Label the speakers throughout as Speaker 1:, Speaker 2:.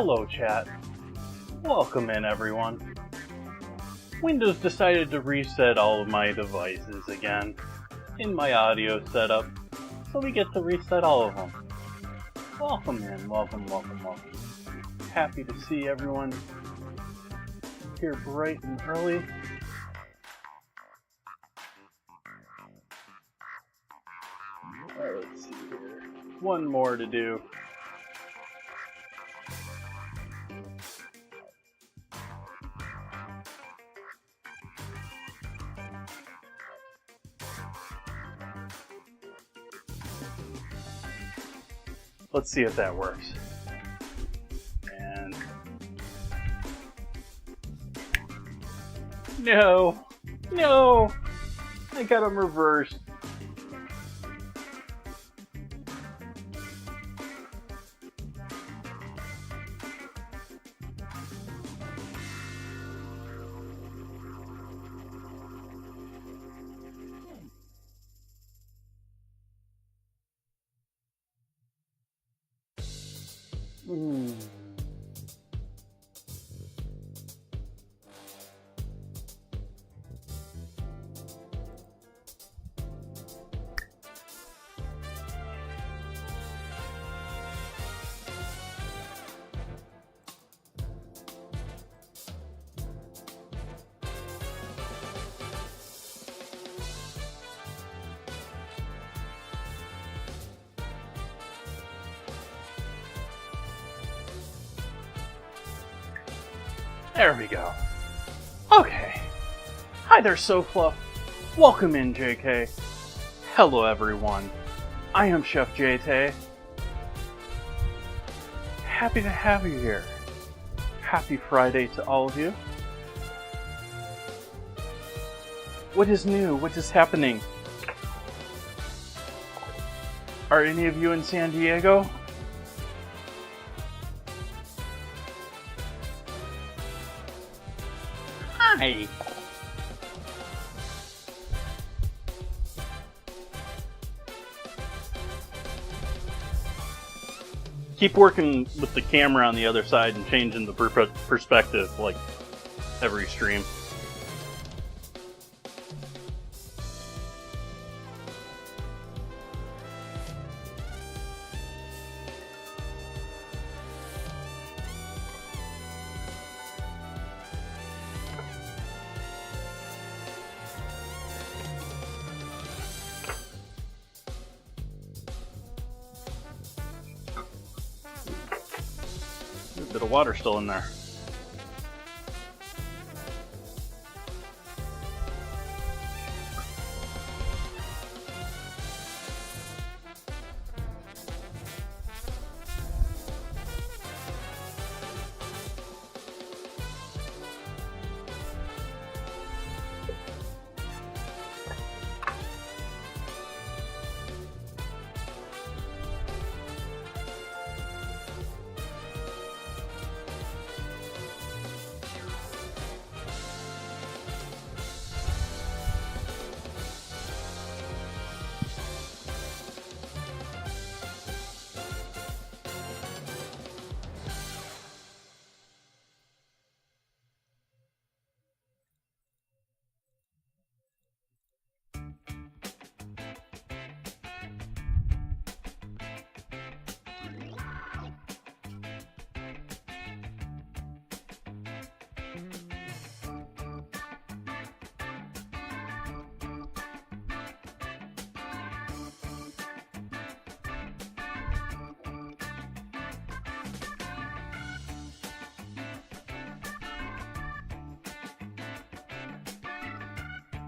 Speaker 1: Hello chat. Welcome in everyone. Windows decided to reset all of my devices again in my audio setup, so we get to reset all of them. Welcome in, welcome. Happy to see everyone here bright and early. Alright, let's see here. One more to do. Let's see if that works. And no, I got them reversed. There we go. Okay. Hi there, SoFluff. Welcome in, JK. Hello, everyone. I am Chef JT. Happy to have you here. Happy Friday to all of you. What is new? What is happening? Are any of you in San Diego? Hi. Keep working with the camera on the other side and changing the perspective like every stream. A bit of water still in there.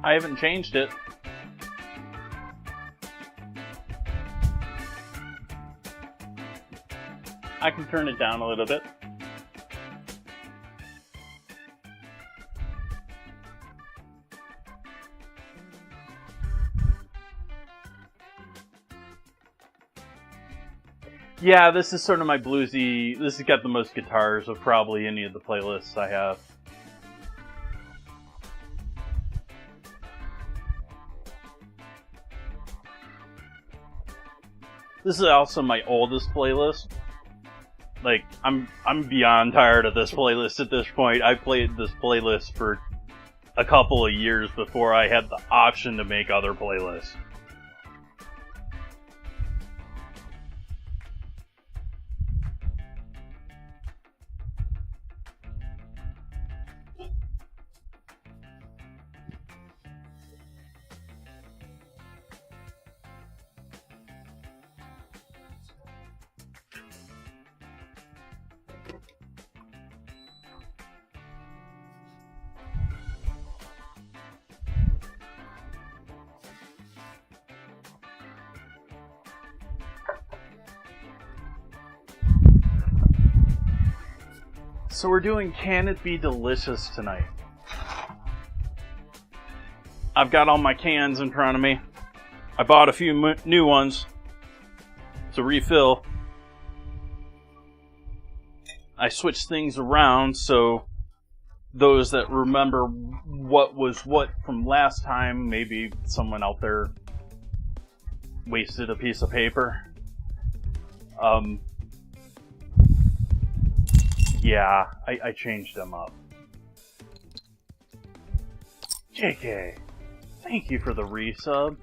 Speaker 1: I haven't changed it. I can turn it down a little bit. Yeah, this is sort of my bluesy. This has got the most guitars of probably any of the playlists I have. This is also my oldest playlist. Like, I'm beyond tired of this playlist at this point. I played this playlist for a couple of years before I had the option to make other playlists. So we're doing Can It Be Delicious tonight. I've got all my cans in front of me. I bought a few new ones to refill. I switched things around so those that remember what was what from last time, maybe someone out there wasted a piece of paper. Yeah, I changed them up. JK, thank you for the resub.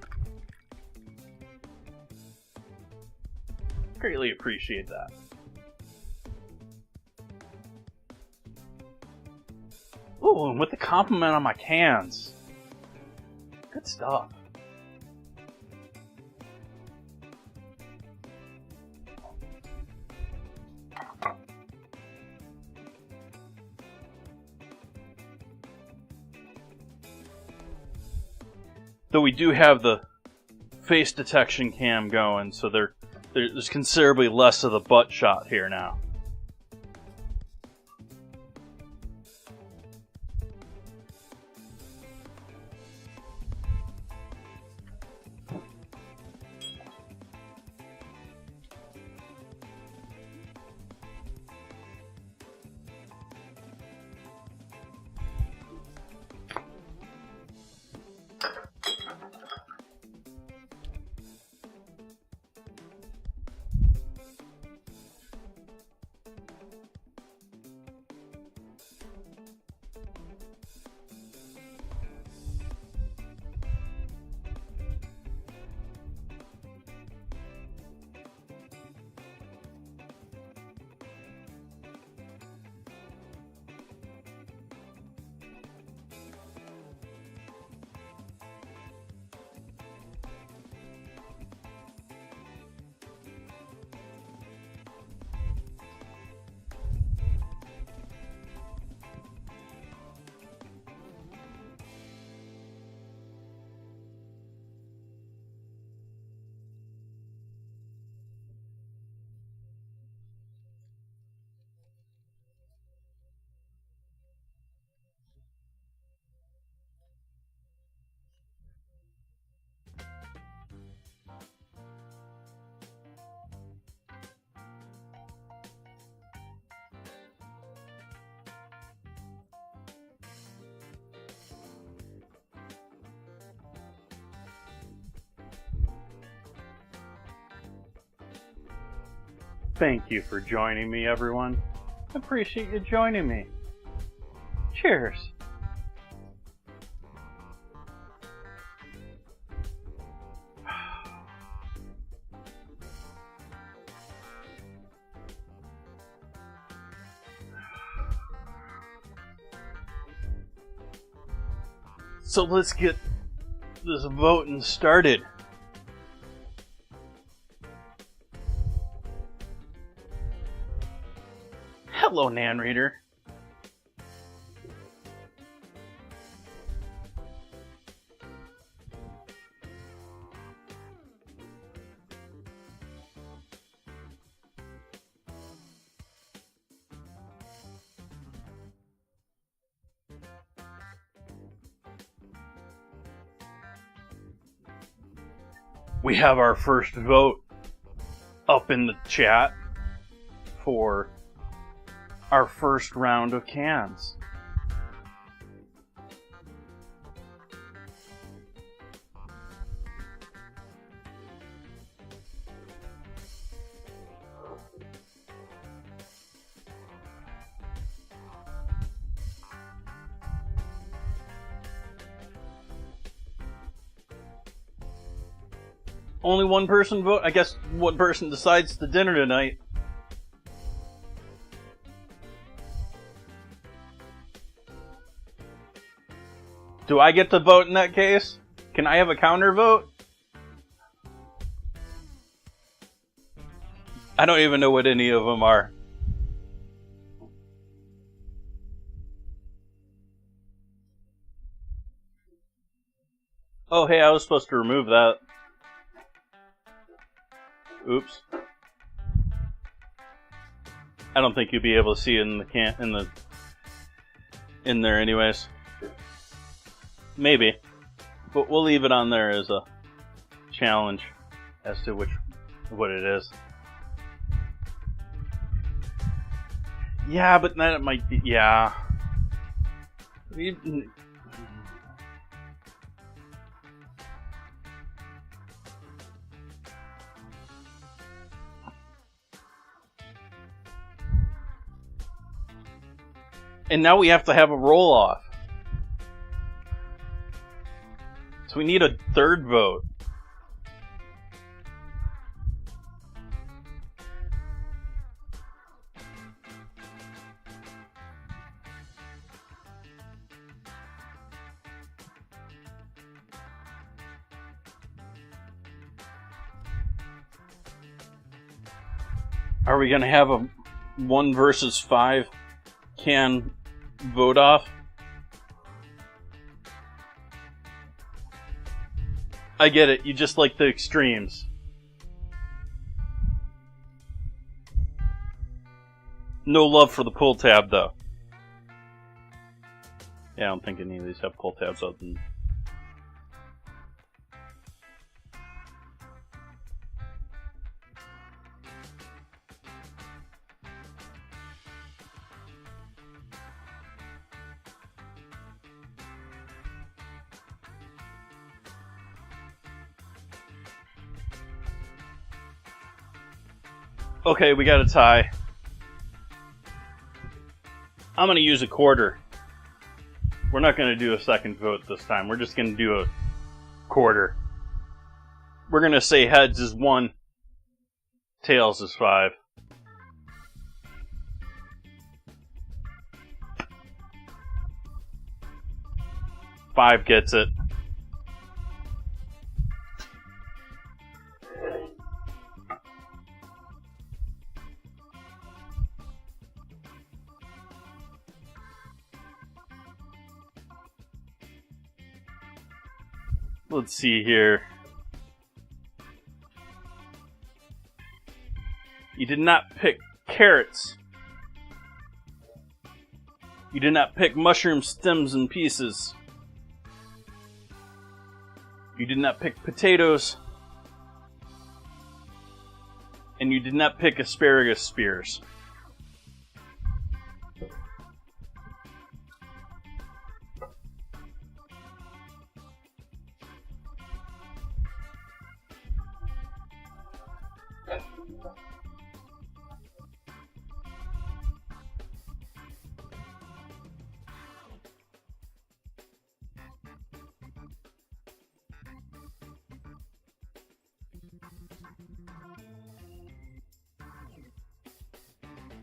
Speaker 1: Greatly appreciate that. Ooh, and with the compliment on my cans. Good stuff. Though we do have the face detection cam going, so there's considerably less of the butt shot here now. Thank you for joining me, everyone. I appreciate you joining me. Cheers. So let's get this voting started. Hello, Nan Reader. We have our first vote up in the chat for our first round of cans. Only one person vote? I guess one person decides the dinner tonight. Do I get to vote in that case? Can I have a counter vote? I don't even know what any of them are. Oh, hey, I was supposed to remove that. Oops. I don't think you'll be able to see it in there anyways. Maybe. But we'll leave it on there as a challenge as to what it is. Yeah, but then it might be, yeah. And now we have to have a roll-off. So we need a third vote. Are we going to have a 1 versus 5 can vote off? I get it, you just like the extremes. No love for the pull tab, though. Yeah, I don't think any of these have pull tabs other than... Okay, we got a tie. I'm going to use a quarter. We're not going to do a second vote this time. We're just going to do a quarter. We're going to say heads is 1, tails is 5. Five gets it. Let's see here. You did not pick carrots. You did not pick mushroom stems and pieces. You did not pick potatoes. And you did not pick asparagus spears.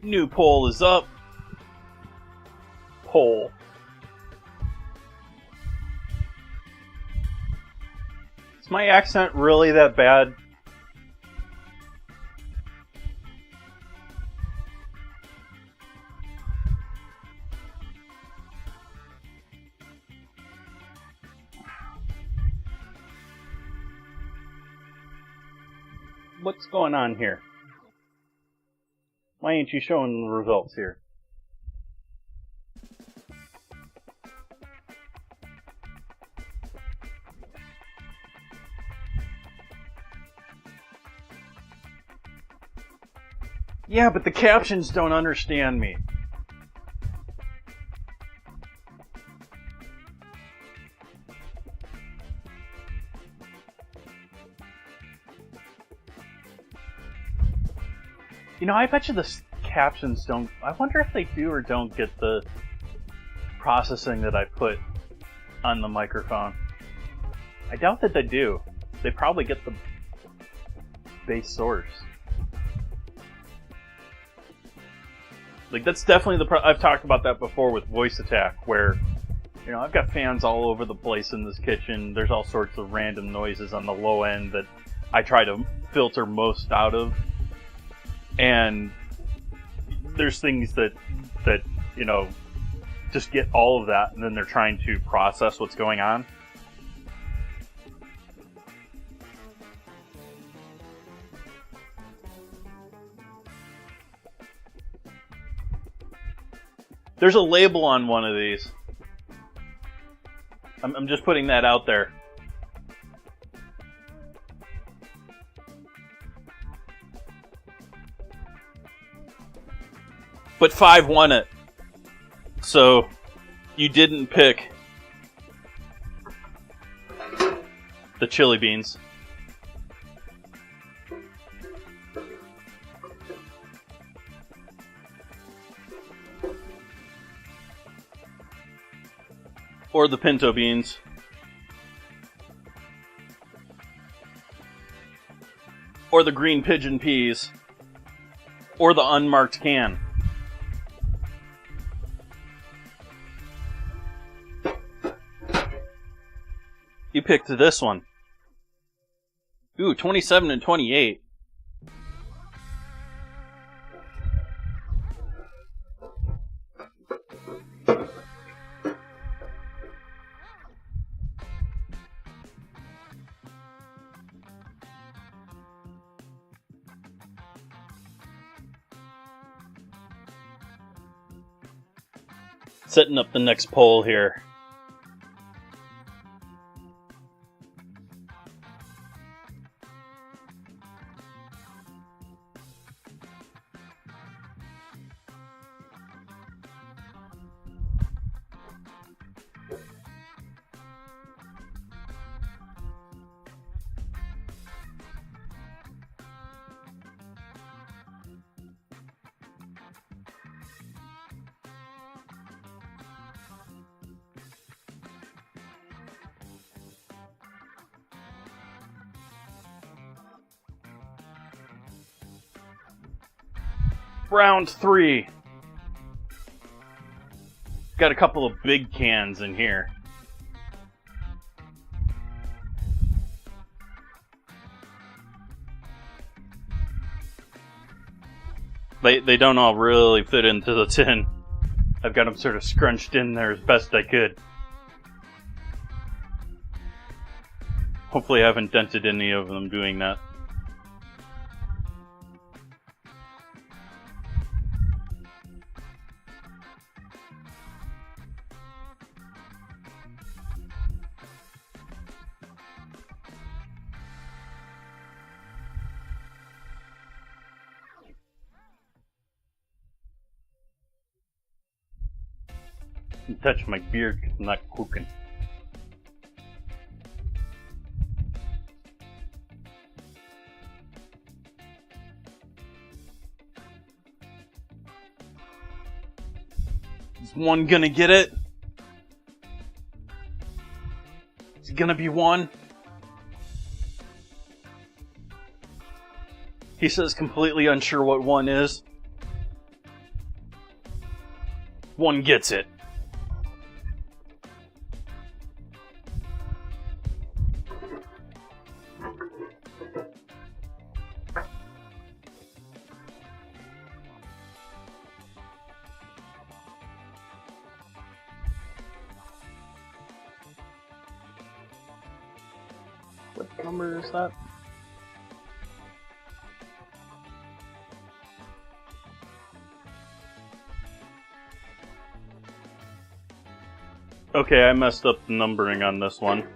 Speaker 1: New poll is up. Poll. Is my accent really that bad? What's going on here? Why ain't you showing the results here? Yeah, but the captions don't understand me. You know, I bet you the captions don't... I wonder if they do or don't get the processing that I put on the microphone. I doubt that they do. They probably get the voice-based source. Like, that's definitely I've talked about that before with voice attack, where, you know, I've got fans all over the place in this kitchen. There's all sorts of random noises on the low end that I try to filter most out of. And there's things that you know, just get all of that, and then they're trying to process what's going on. There's a label on one of these. I'm just putting that out there. But 5 won it. So, you didn't pick the chili beans. Or the pinto beans. Or the green pigeon peas. Or the unmarked can. You picked this one. Ooh, 27 and 28. Setting up the next poll here. Round 3. Got a couple of big cans in here. They don't all really fit into the tin. I've got them sort of scrunched in there as best I could. Hopefully I haven't dented any of them doing that. Touch my beard because I'm not cooking. Is one gonna get it? Is it gonna be one? He says completely unsure what one is. One gets it. What number is that? Okay, I messed up the numbering on this one.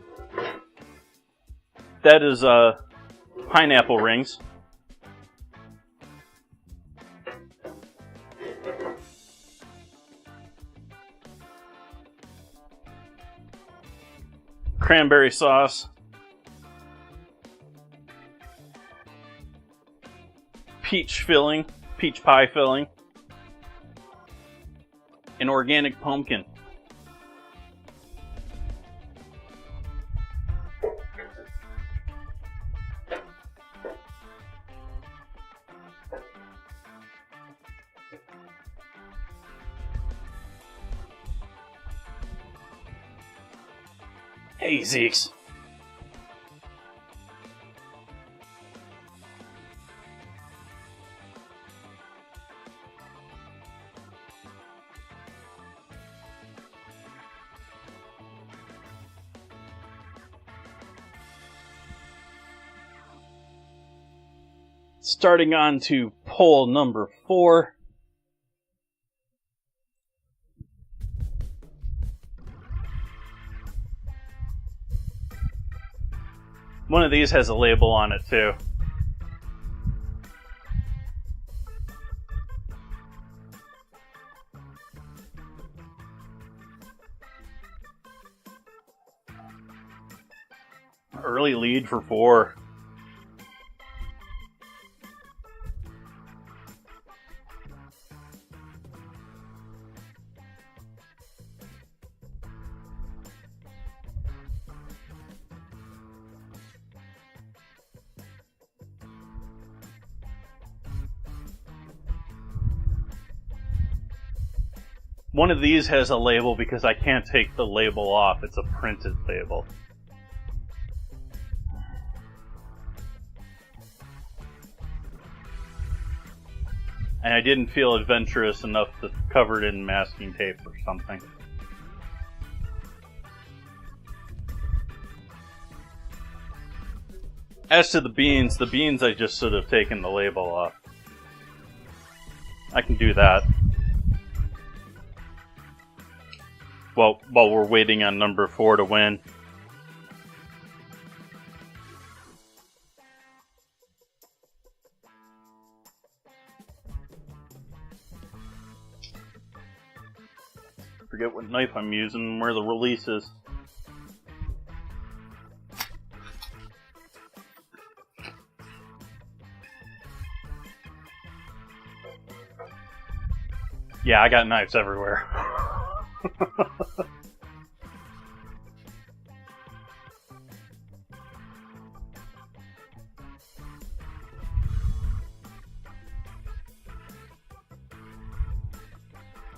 Speaker 1: That is pineapple rings. Cranberry sauce. Peach filling, peach pie filling, and organic pumpkin. Hey, Zeeks. Starting on to poll number 4. One of these has a label on it too. Early lead for 4. One of these has a label because I can't take the label off. It's a printed label. And I didn't feel adventurous enough to cover it in masking tape or something. As to the beans I just should have taken the label off. I can do that. Well, while we're waiting on number 4 to win. Forget what knife I'm using and where the release is. Yeah, I got knives everywhere.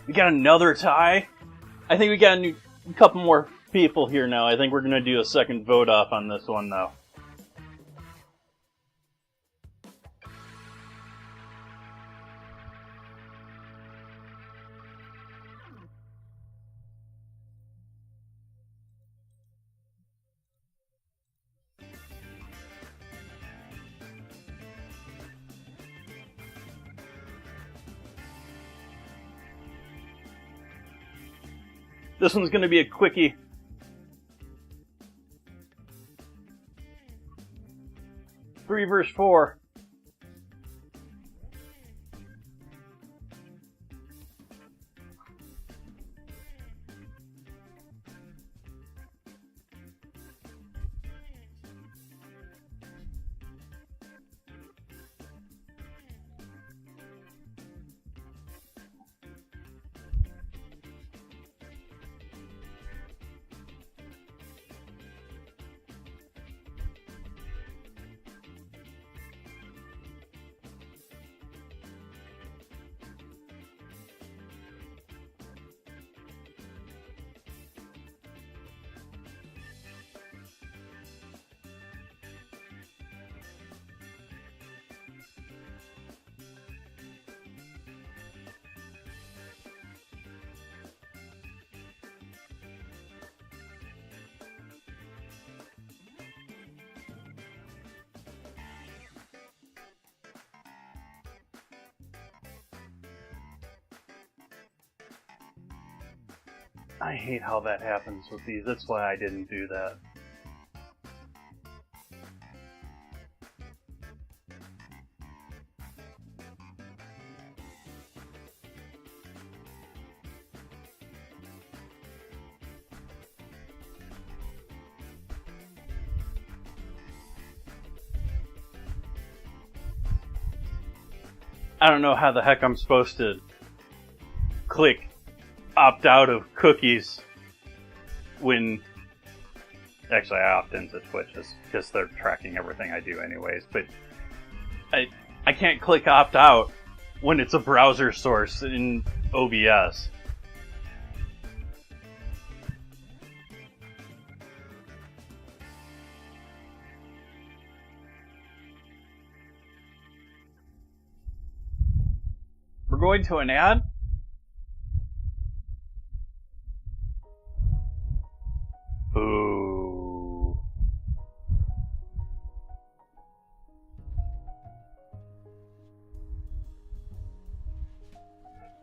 Speaker 1: We got another tie? I think we got a couple more people here now. I think we're going to do a second vote off on this one, though. This one's going to be a quickie. Three versus 4. I hate how that happens with these. That's why I didn't do that. I don't know how the heck I'm supposed to click opt out of cookies when actually I opt into Twitch just because they're tracking everything I do anyways, but I can't click opt out when it's a browser source in OBS. going to an ad? Ooh.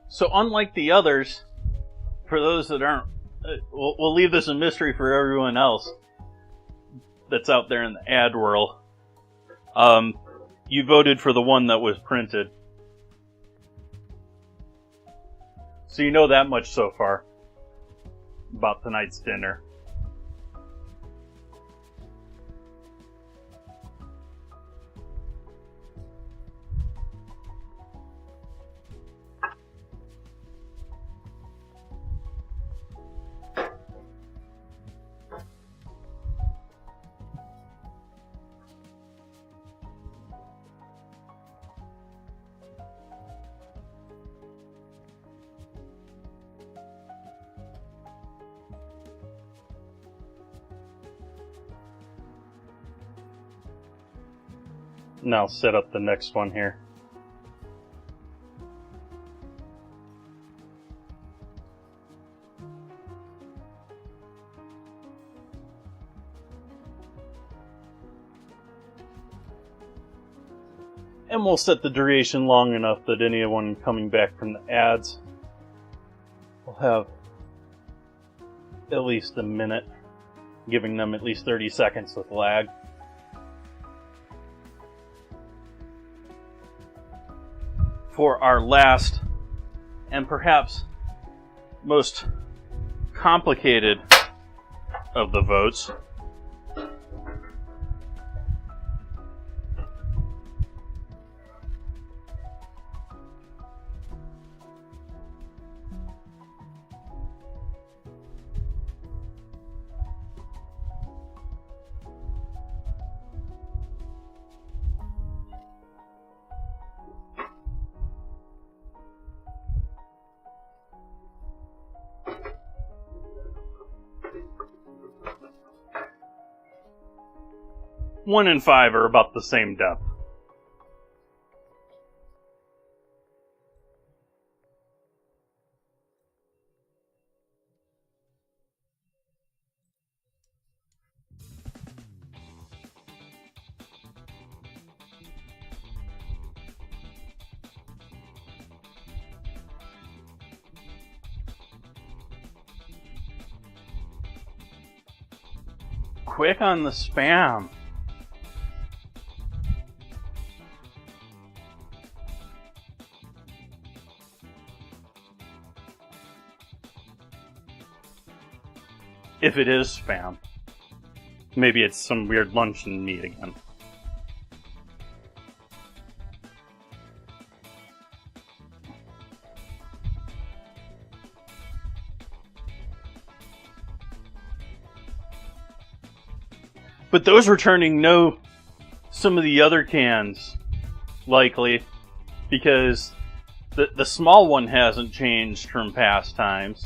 Speaker 1: So unlike the others, for those that aren't, we'll leave this a mystery for everyone else that's out there in the ad world. You voted for the one that was printed. So you know that much so far about tonight's dinner. Now set up the next one here. And we'll set the duration long enough that anyone coming back from the ads will have at least a minute, giving them at least 30 seconds with lag. For our last and perhaps most complicated of the votes, one and five are about the same depth. Quick on the spam. If it is spam. Maybe it's some weird luncheon meat again. But those returning know some of the other cans, likely, because the small one hasn't changed from past times.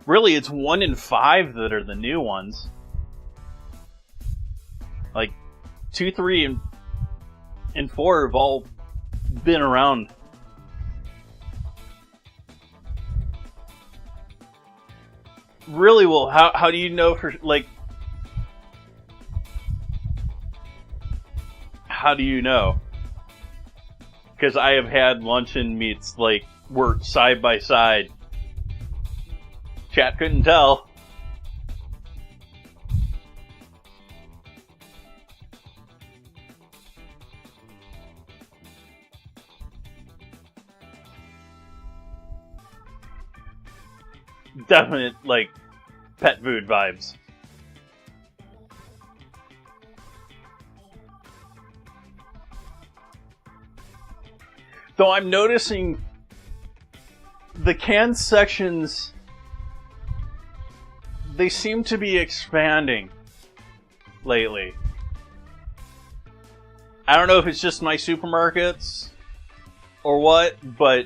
Speaker 1: Really, it's 1 and 5 that are the new ones. Like 2, 3, and 4 have all been around. Really, well, how do you know for, like, how do you know? Because I have had luncheon meats, like, were side by side. Chat couldn't tell. Definite, like, pet food vibes. Though I'm noticing the canned sections, they seem to be expanding lately. I don't know if it's just my supermarkets or what, but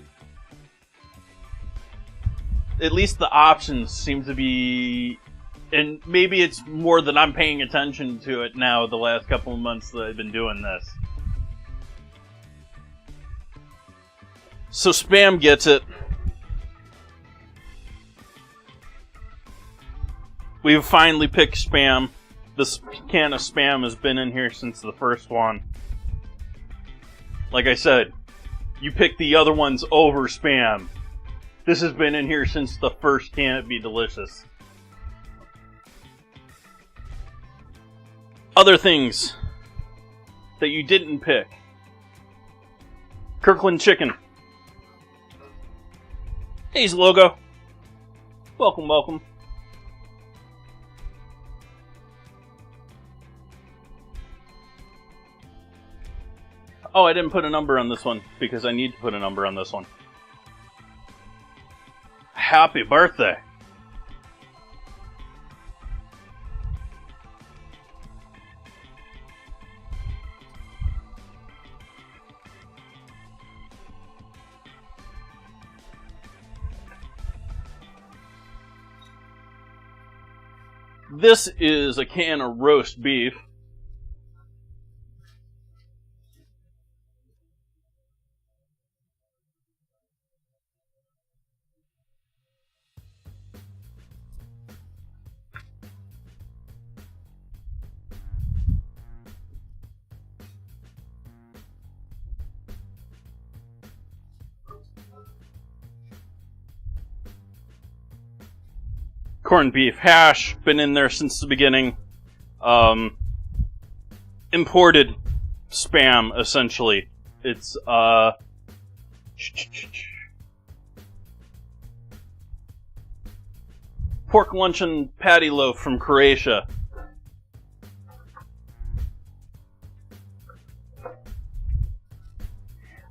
Speaker 2: at least the options seem to be, and maybe it's more that I'm paying attention to it now the last couple of months that I've been doing this. So spam gets it. We've finally picked spam. This can of spam has been in here since the first one. Like I said, you pick the other ones over spam. This has been in here since the first Can It Be Delicious. Other things that you didn't pick. Kirkland Chicken. He's logo. Welcome, welcome. Oh, I didn't put a number on this one because I need to put a number on this one. Happy birthday. This is a can of roast beef. Corned beef hash, been in there since the beginning. Imported spam, essentially. It's, pork luncheon patty loaf from Croatia.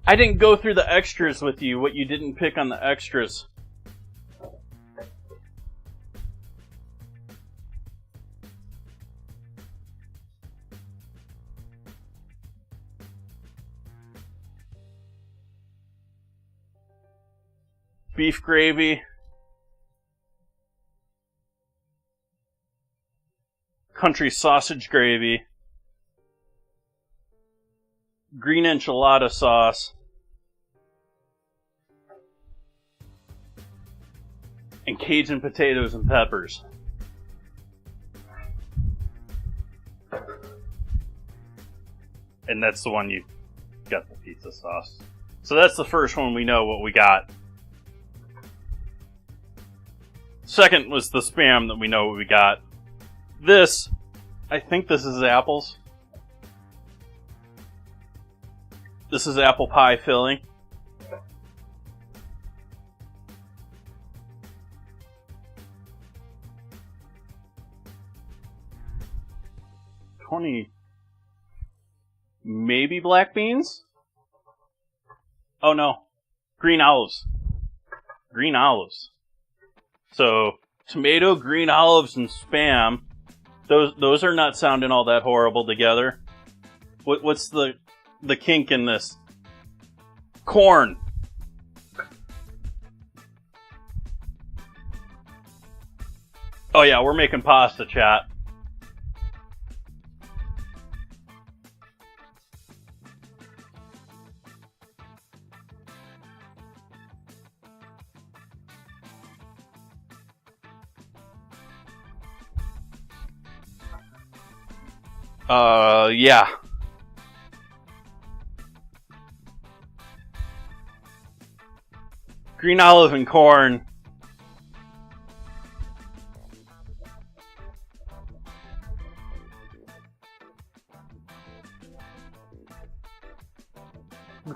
Speaker 2: I didn't go through the extras with you, what you didn't pick on the extras. Beef gravy, country sausage gravy, green enchilada sauce, and Cajun potatoes and peppers. And that's the one you got, the pizza sauce. So that's the first one we know what we got. Second was the spam that we know what we got. This, I think this is apples. This is apple pie filling. Maybe black beans? Oh no, green olives. Green olives. So, tomato, green olives, and spam. Those are not sounding all that horrible together. What's the kink in this? Corn. Oh yeah, we're making pasta, chat. Yeah. Green olive and corn.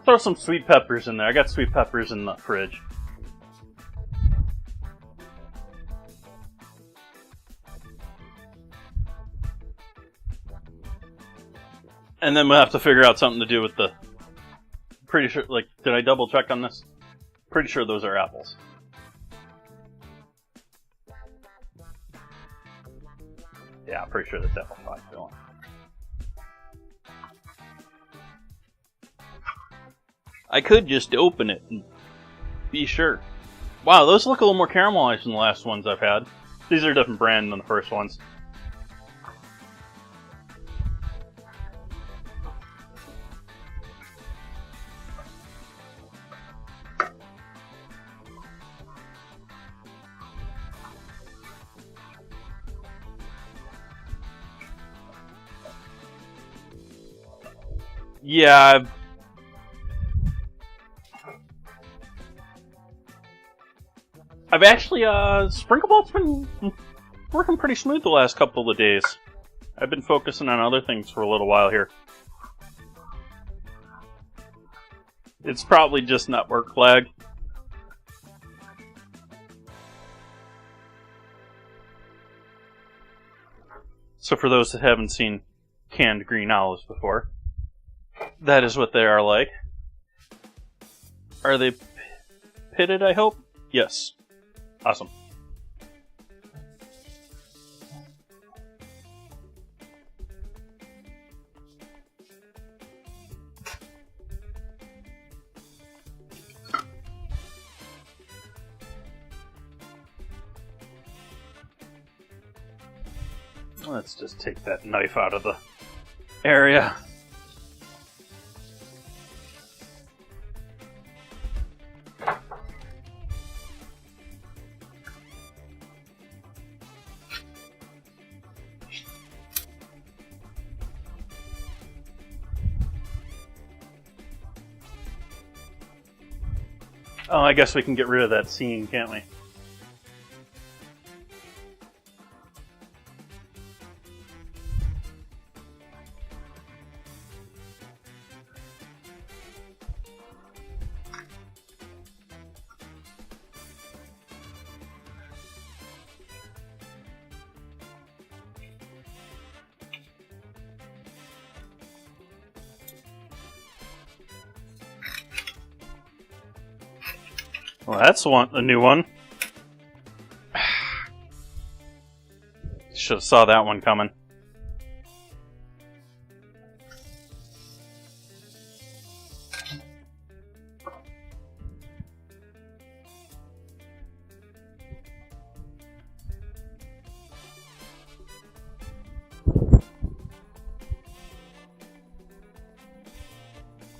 Speaker 2: Throw some sweet peppers in there. I got sweet peppers in the fridge. And then we'll have to figure out something to do with the... Pretty sure, like, did I double check on this? Pretty sure those are apples. Yeah, I'm pretty sure that's apple pie filling. I could just open it and be sure. Wow, those look a little more caramelized than the last ones I've had. These are a different brand than the first ones. Yeah, I've actually, Sprinkle Bolt's been working pretty smooth the last couple of days. I've been focusing on other things for a little while here. It's probably just network lag. So for those that haven't seen canned green olives before, that is what they are like. Are they pitted, I hope? Yes. Awesome. Let's just take that knife out of the area. Oh, I guess we can get rid of that scene, can't we? Well, that's a new one. Should have saw that one coming.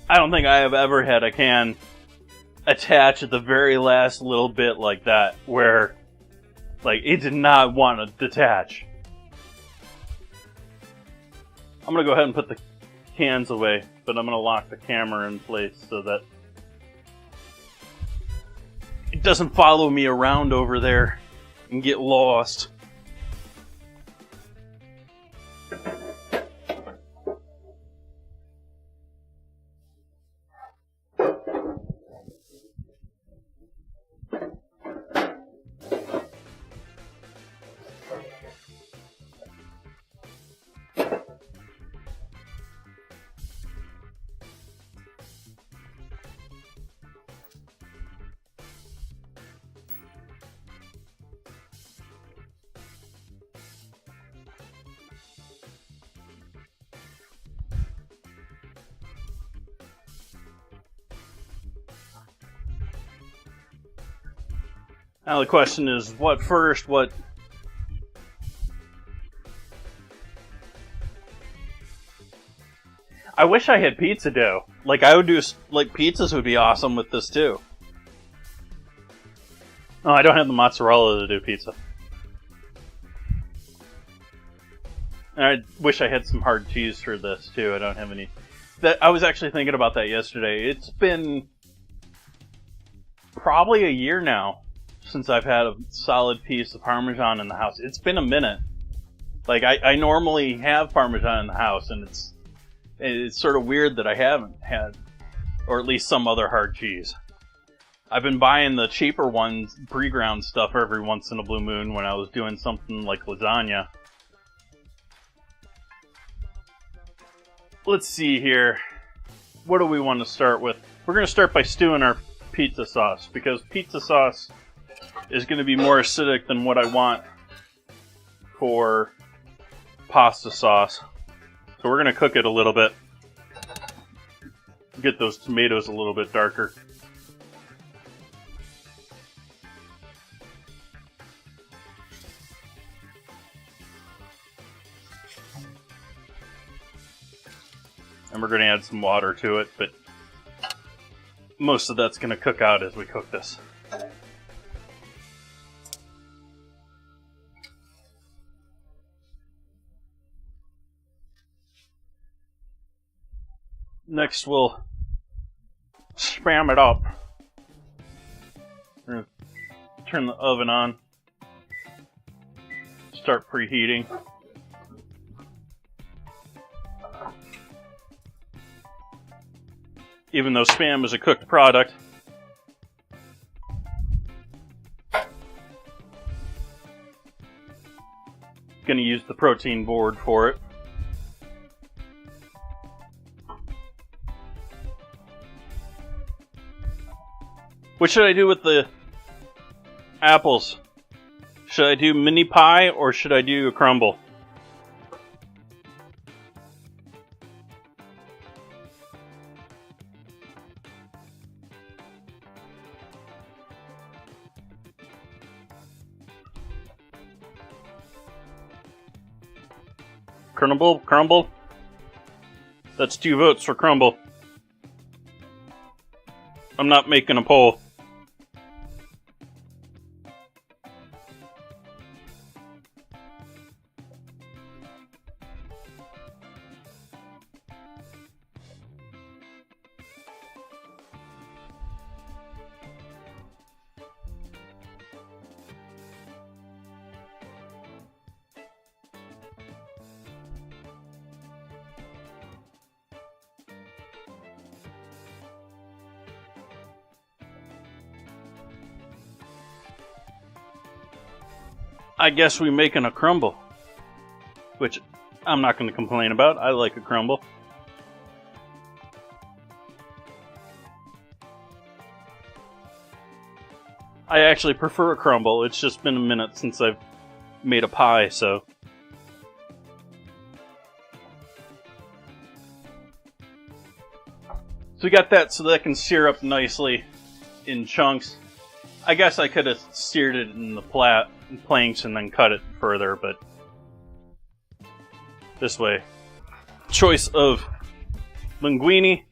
Speaker 2: I don't think I have ever had a can attach at the very last little bit like that, where like it did not want to detach. I'm gonna go ahead and put the cans away, but I'm gonna lock the camera in place so that it doesn't follow me around over there and get lost. Now the question is, what first? What? I wish I had pizza dough. Like, I would do, like, pizzas would be awesome with this too. Oh, I don't have the mozzarella to do pizza. And I wish I had some hard cheese for this too. I don't have any. I was actually thinking about that yesterday. It's been probably a year now since I've had a solid piece of Parmesan in the house. It's been a minute. Like, I normally have Parmesan in the house, and it's sort of weird that I haven't had, or at least some other hard cheese. I've been buying the cheaper ones, pre-ground stuff, every once in a blue moon when I was doing something like lasagna. Let's see here. What do we want to start with? We're going to start by stewing our pizza sauce, because pizza sauce is going to be more acidic than what I want for pasta sauce. So we're going to cook it a little bit. Get those tomatoes a little bit darker. we're going to add some water to it, but most of that's going to cook out as we cook this. Next, we'll spam it up. We're going to turn the oven on. Start preheating. Even though Spam is a cooked product, going to use the protein board for it. What should I do with the apples? Should I do mini pie or should I do a crumble? Crumble. That's 2 votes for crumble. I'm not making a poll. I guess we're making a crumble, which I'm not going to complain about. I like a crumble. I actually prefer a crumble. It's just been a minute since I've made a pie, so. So we got that so that can sear up nicely in chunks. I guess I could have seared it in the planks and then cut it further, but this way. Choice of linguine.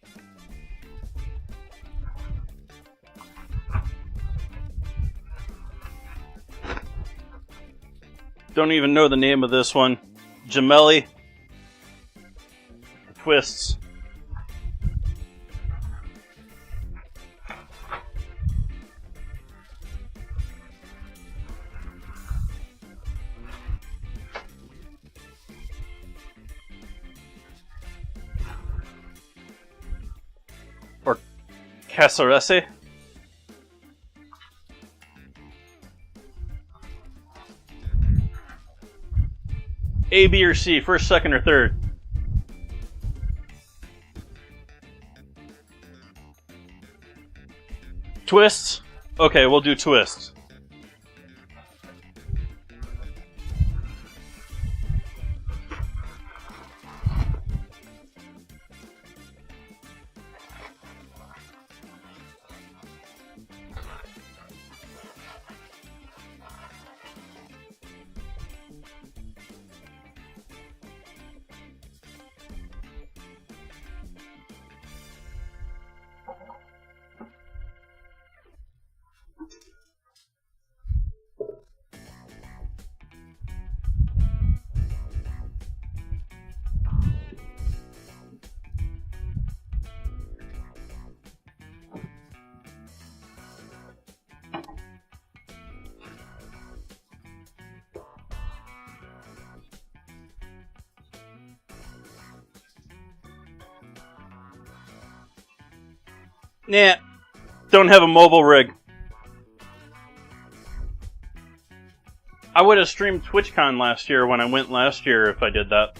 Speaker 2: Don't even know the name of this one. Gemelli. Twists. Or cassarese. A, B, or C, first, second, or third? Twists? Okay, we'll do twists. Nah, don't have a mobile rig. I would have streamed TwitchCon last year when I went last year if I did that.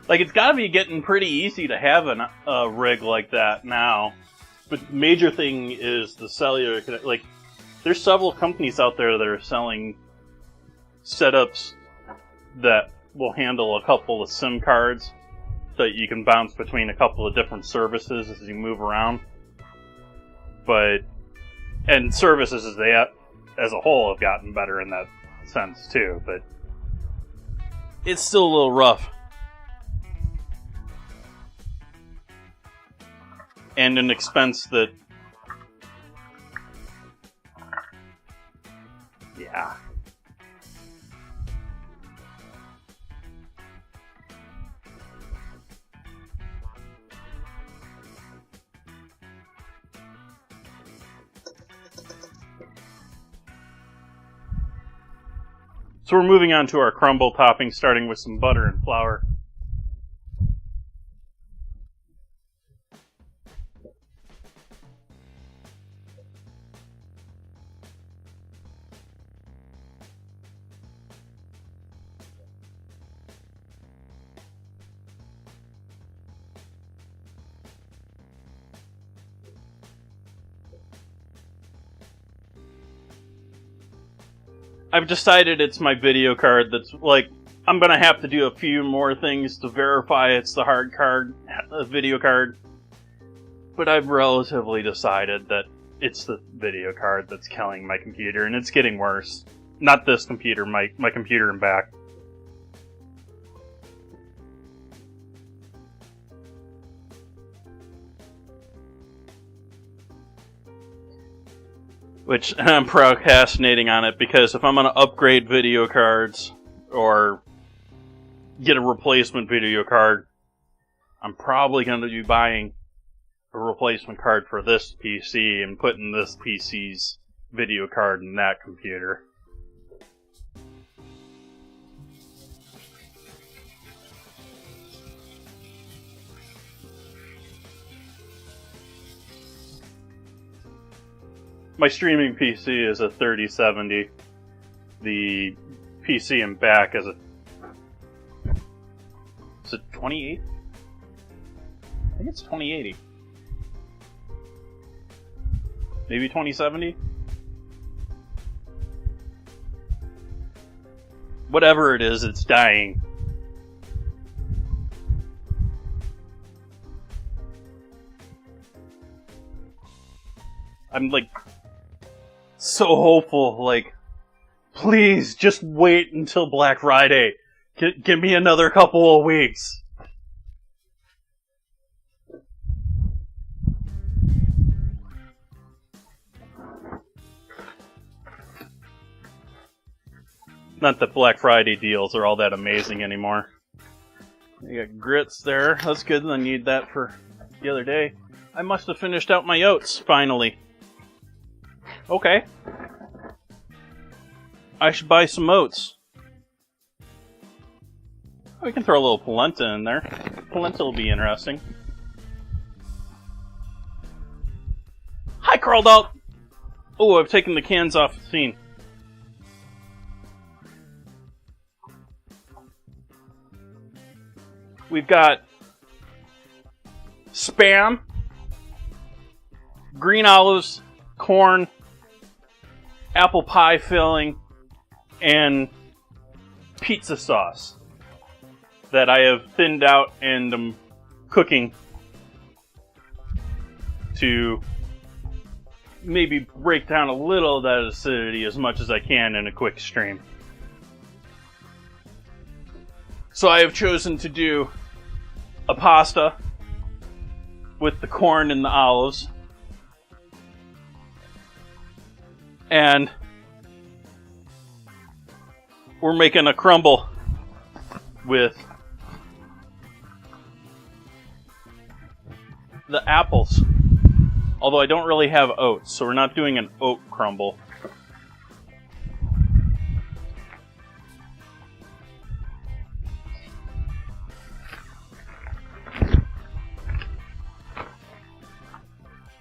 Speaker 2: Like, it's gotta be getting pretty easy to have a rig like that now. But the major thing is the cellular. Like, there's several companies out there that are selling setups that will handle a couple of SIM cards that you can bounce between a couple of different services as you move around. And services as a whole have gotten better in that sense too, but it's still a little rough. And an expense that, yeah. So we're moving on to our crumble topping, starting with some butter and flour. I've decided it's my video card that's, like, I'm gonna have to do a few more things to verify it's the hard card, video card. But I've relatively decided that it's the video card that's killing my computer, and it's getting worse. Not this computer, my computer and back. Which I'm procrastinating on it because if I'm going to upgrade video cards or get a replacement video card, I'm probably going to be buying a replacement card for this PC and putting this PC's video card in that computer. My streaming PC is a 3070. The PC and back is a... Is it 2080? I think it's 2080. Maybe 2070? Whatever it is, it's dying. I'm like... so hopeful, like, please, just wait until Black Friday. Give me another couple of weeks. Not that Black Friday deals are all that amazing anymore. You got grits there. That's good, I need that for the other day. I must have finished out my oats, finally. Okay. I should buy some oats. We can throw a little polenta in there. Polenta will be interesting. Hi, crawled out! Oh, I've taken the cans off the scene. We've got Spam, green olives, corn, apple pie filling, and pizza sauce that I have thinned out and am cooking to maybe break down a little of that acidity as much as I can in a quick stream. So I have chosen to do a pasta with the corn and the olives. And we're making a crumble with the apples. Although I don't really have oats, so we're not doing an oat crumble.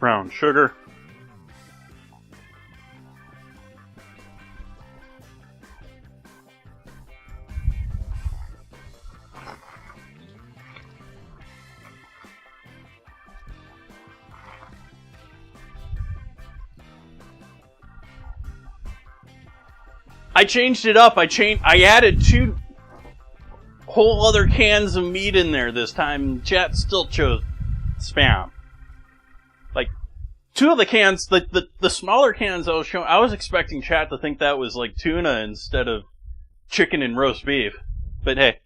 Speaker 2: Brown sugar. I changed it up. I added 2 whole other cans of meat in there this time. Chat still chose Spam. Like, 2 of the cans, the smaller cans I was showing, I was expecting chat to think that was like tuna instead of chicken and roast beef. But hey.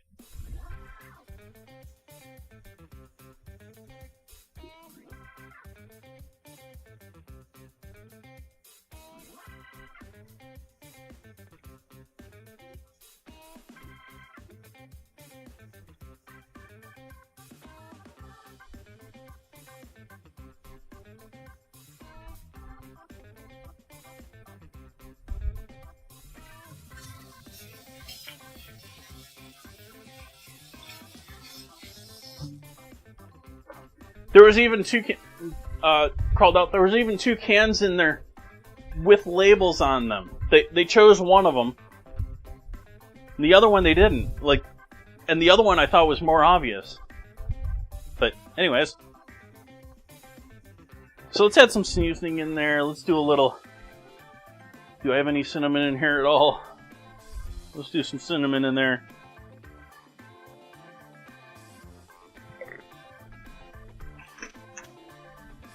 Speaker 2: There was even 2 crawled out. There was even 2 cans in there with labels on them. They chose one of them. And the other one they didn't. Like, and the other one I thought was more obvious. But anyways, so let's add some seasoning in there. Let's do a little. Do I have any cinnamon in here at all? Let's do some cinnamon in there.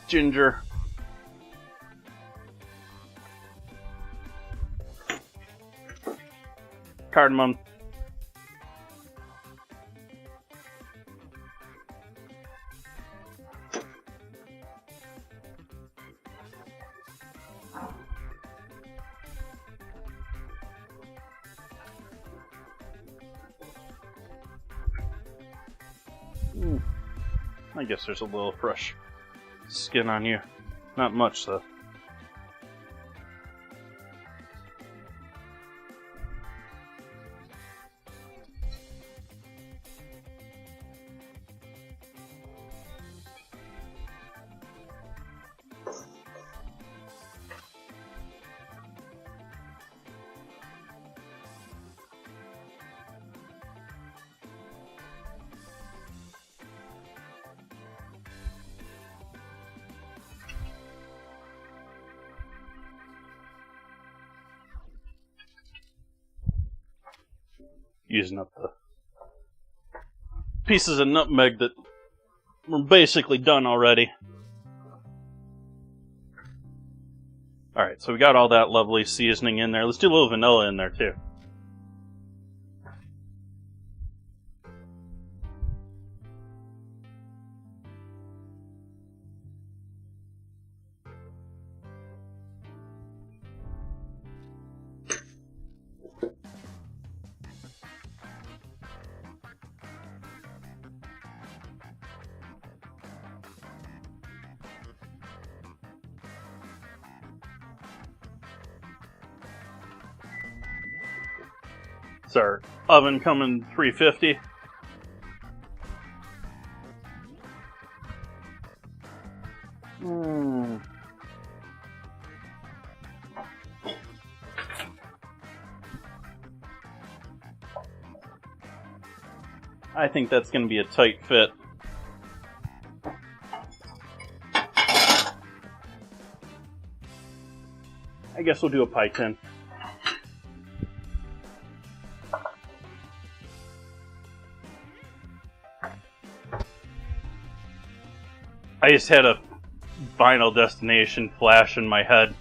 Speaker 2: Ginger. Cardamom. I guess there's a little fresh skin on you. Not much, though. Using up the pieces of nutmeg that were basically done already. Alright, so we got all that lovely seasoning in there. Let's do a little vanilla in there too. Is our oven coming 350? I think that's going to be a tight fit. I guess we'll do a pie tin. I just had a Final Destination flash in my head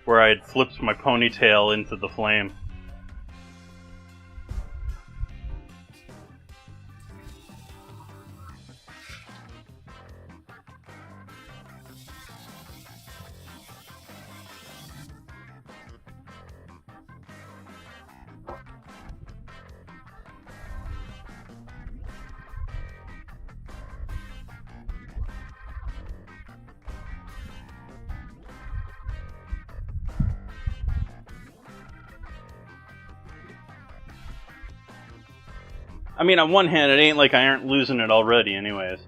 Speaker 2: where I had flipped my ponytail into the flame. I mean, on one hand, it ain't like I aren't losing it already anyways.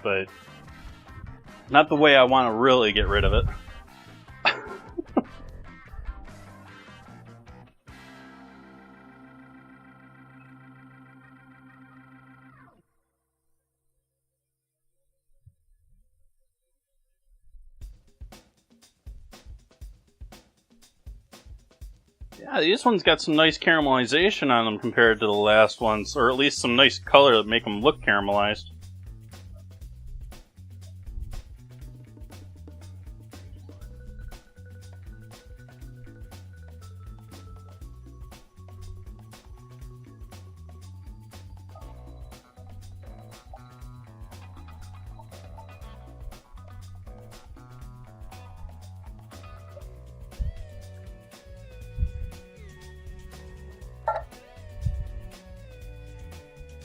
Speaker 2: But not the way I want to really get rid of it. Yeah, these ones got some nice caramelization on them compared to the last ones, or at least some nice color that make them look caramelized.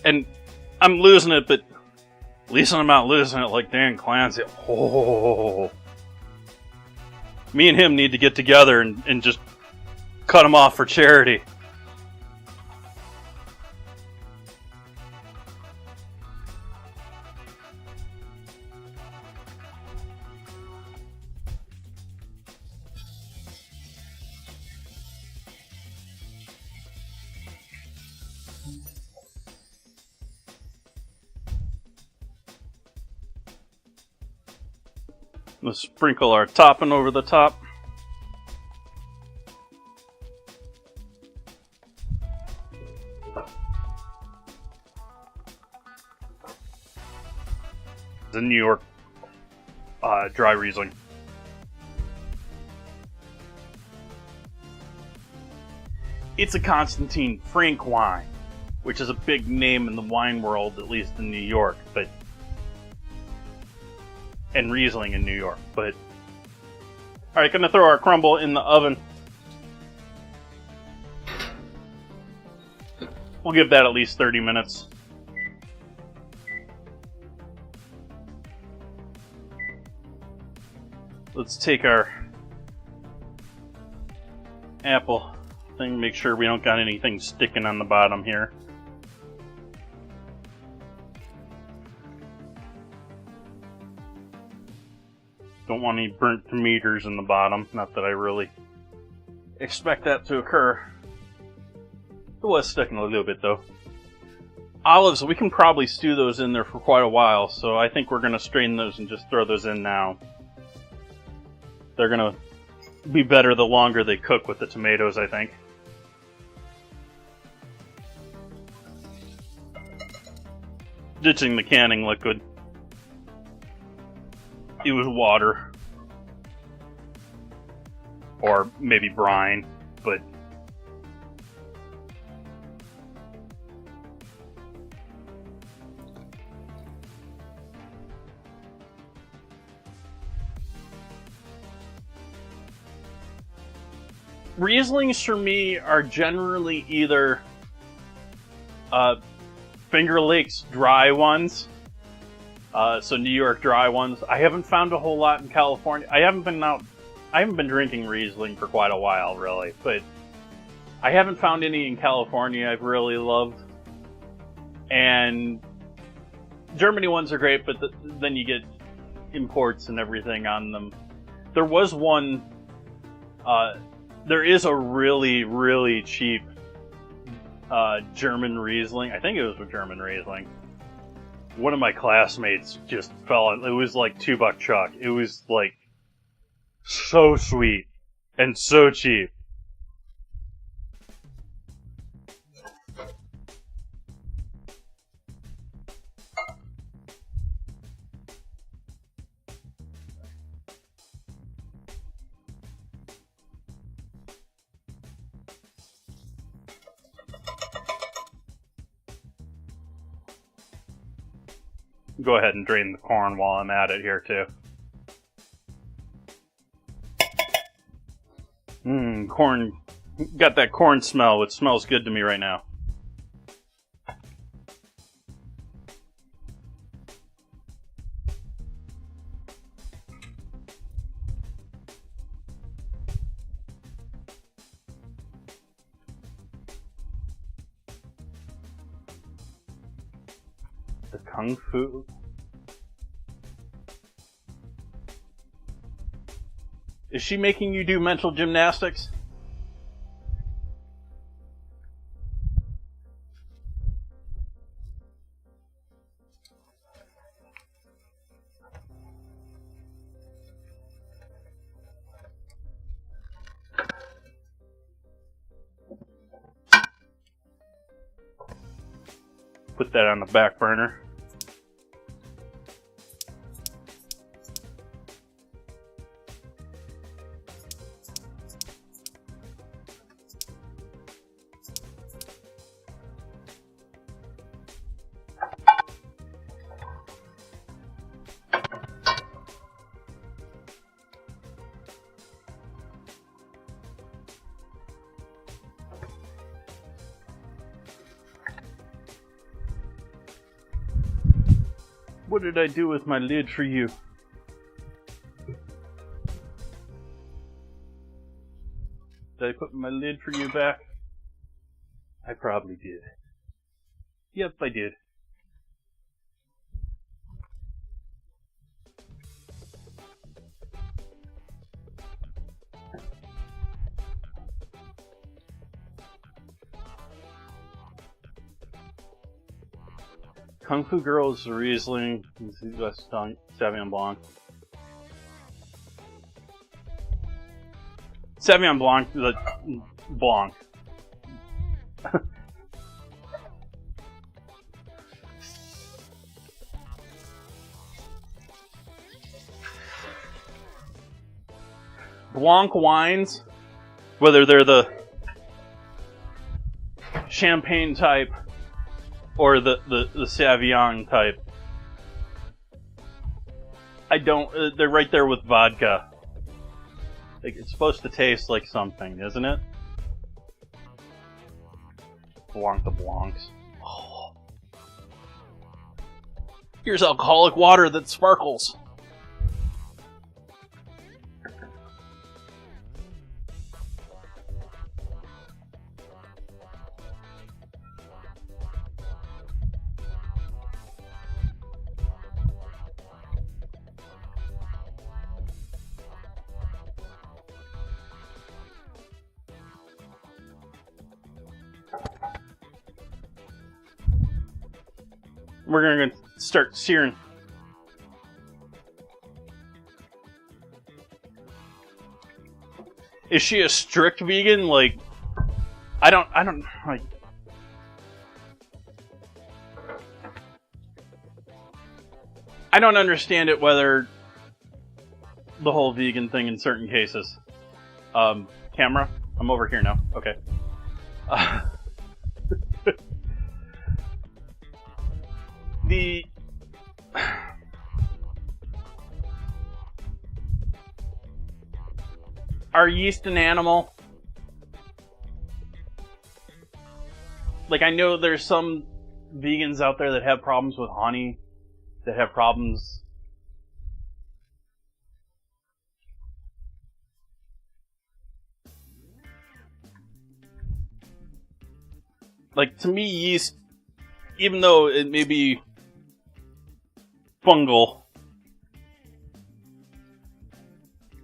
Speaker 2: And I'm losing it, but at least I'm not losing it like Dan Clancy. Oh. Me and him need to get together and just cut him off for charity. Let's sprinkle our topping over the top. The New York dry Riesling. It's a Constantine Frank wine, which is a big name in the wine world, at least in New York, but and Riesling in New York. But all right, gonna throw our crumble in the oven. We'll give that at least 30 minutes. Let's take our apple thing, make sure we don't got anything sticking on the bottom here. Don't want any burnt tomatoes in the bottom. Not that I really expect that to occur. It was sticking a little bit though. Olives, we can probably stew those in there for quite a while, so I think we're going to strain those and just throw those in now. They're going to be better the longer they cook with the tomatoes, I think. Ditching the canning liquid. It was water. Or maybe brine, but Rieslings for me are generally either Finger Lakes dry ones, so New York dry ones. I haven't found a whole lot in California. I haven't been drinking Riesling for quite a while, really, but I haven't found any in California I've really loved. And Germany ones are great, but then you get imports and everything on them. There was one. There is a really, really cheap German Riesling. I think it was a German Riesling. One of my classmates just fell in. It was like $2 chuck. It was like so sweet and so cheap. Go ahead and drain the corn while I'm at it here too. Corn. Got that corn smell, which smells good to me right now. The Kung Fu. Is she making you do mental gymnastics? Put that on the back burner. What did I do with my lid for you? Did I put my lid for you back? I probably did. Yep, I did. Kung Fu Girl is a Riesling. Sauvignon Blanc. Sauvignon Blanc. Blanc. Blanc wines, whether they're the champagne type or the Sauvignon type, I don't. They're right there with vodka. Like, it's supposed to taste like something, isn't it? Blanc de Blancs. Oh. Here's alcoholic water that sparkles. We're gonna start searing. Is she a strict vegan? Like, I don't like. I don't understand it, whether the whole vegan thing in certain cases. Camera, I'm over here now. Okay. Are yeast an animal? Like, I know there's some vegans out there that have problems with honey, that have problems. Like, to me, yeast, even though it may be fungal,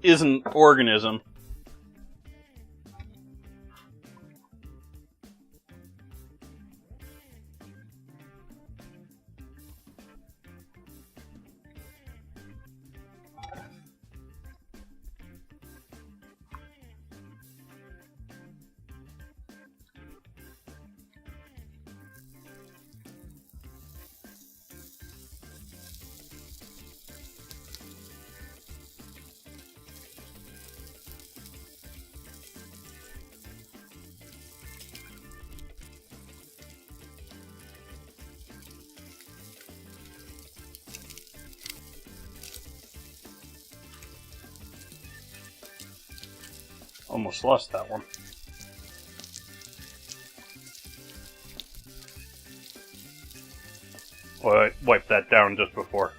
Speaker 2: is an organism. Almost lost that one. Well, I wiped that down just before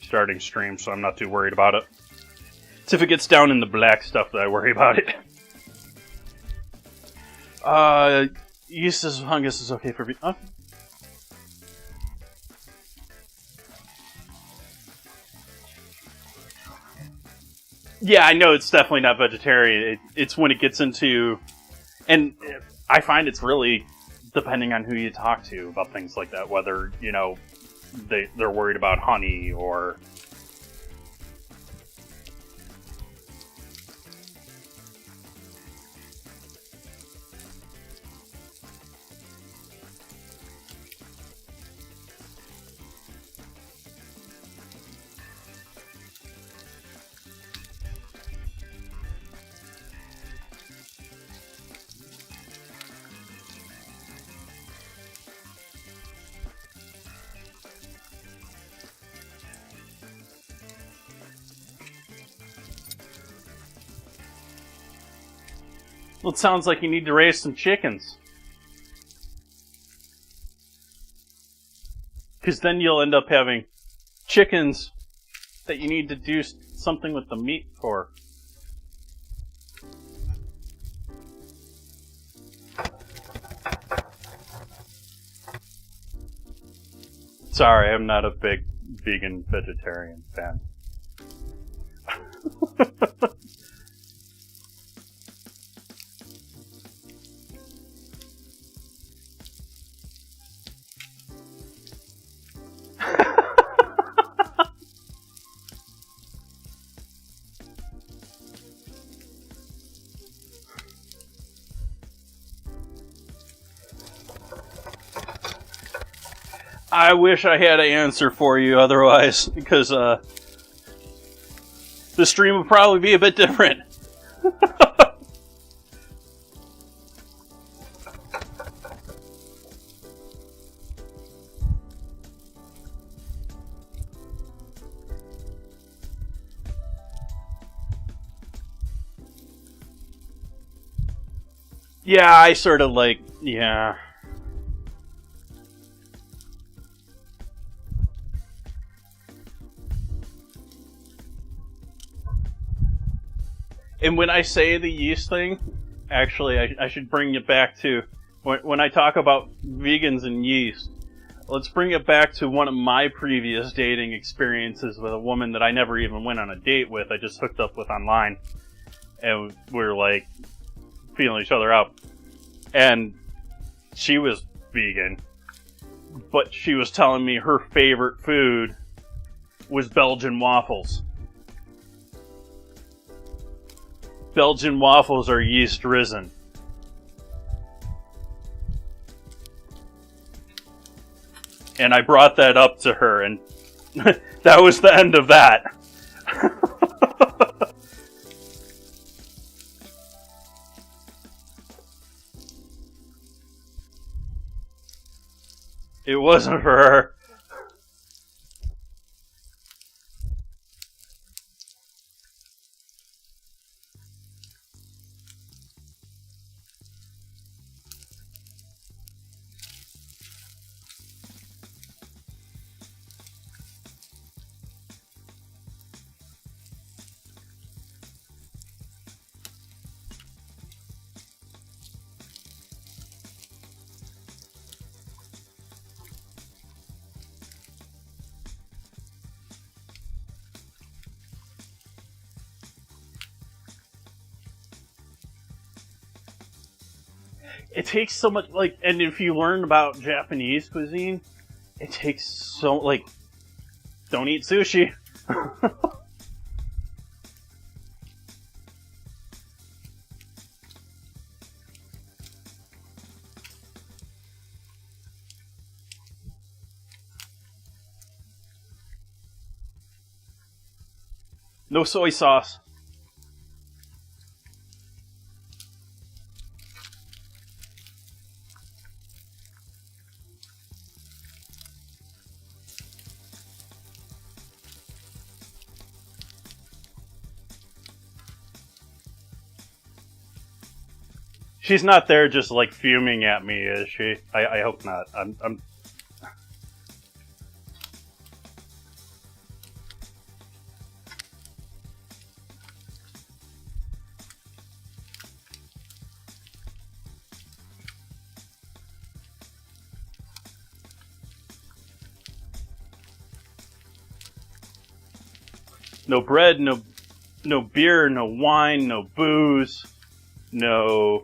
Speaker 2: starting stream, so I'm not too worried about it. It's if it gets down in the black stuff that I worry about it. Yeast as fungus is okay for me. Yeah, I know it's definitely not vegetarian. It's when it gets into... And I find it's really depending on who you talk to about things like that. Whether, you know, they're worried about honey or... Well, it sounds like you need to raise some chickens. Because then you'll end up having chickens that you need to do something with the meat for. Sorry, I'm not a big vegan vegetarian fan. I wish I had an answer for you otherwise, because the stream would probably be a bit different. Yeah, I sort of like, yeah. And when I say the yeast thing, actually, I should bring it back to, when I talk about vegans and yeast, let's bring it back to one of my previous dating experiences with a woman that I never even went on a date with. I just hooked up with online. And we were like, feeling each other out. And she was vegan. But she was telling me her favorite food was Belgian waffles. Belgian waffles are yeast risen. And I brought that up to her, and that was the end of that. It wasn't for her. It takes so much, like, and if you learn about Japanese cuisine, it takes so, like, don't eat sushi. No soy sauce. She's not there just, like, fuming at me, is she? I hope not. I'm... No bread, no beer, no wine, no booze, no...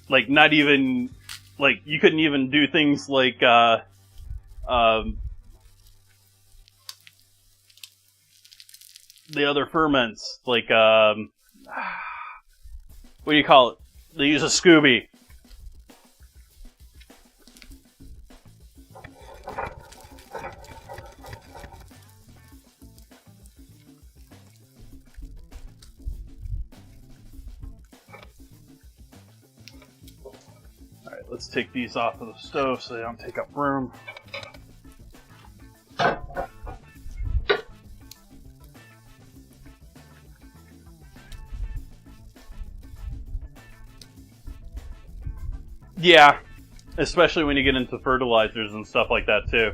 Speaker 2: Like, not even, like, you couldn't even do things like, the other ferments, like, what do you call it? They use a Scooby. Let's take these off of the stove so they don't take up room. Yeah, especially when you get into fertilizers and stuff like that too.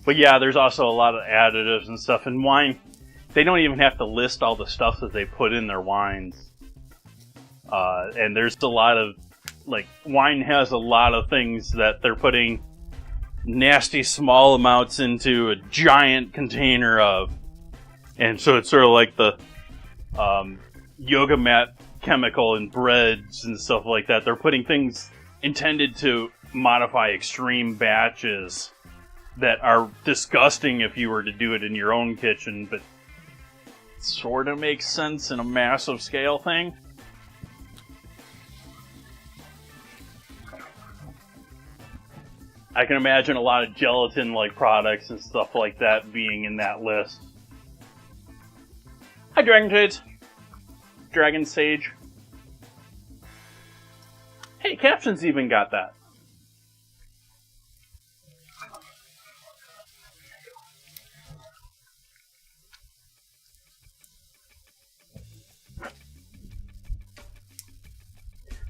Speaker 2: But yeah, there's also a lot of additives and stuff in wine. They don't even have to list all the stuff that they put in their wines. And there's a lot of, like, wine has a lot of things that they're putting nasty small amounts into a giant container of. And so it's sort of like the yoga mat chemical in breads and stuff like that. They're putting things intended to modify extreme batches that are disgusting if you were to do it in your own kitchen, but sort of makes sense in a massive scale thing. I can imagine a lot of gelatin-like products and stuff like that being in that list. Hi, Dragon Shades. Dragon Sage. Hey, Captions even got that.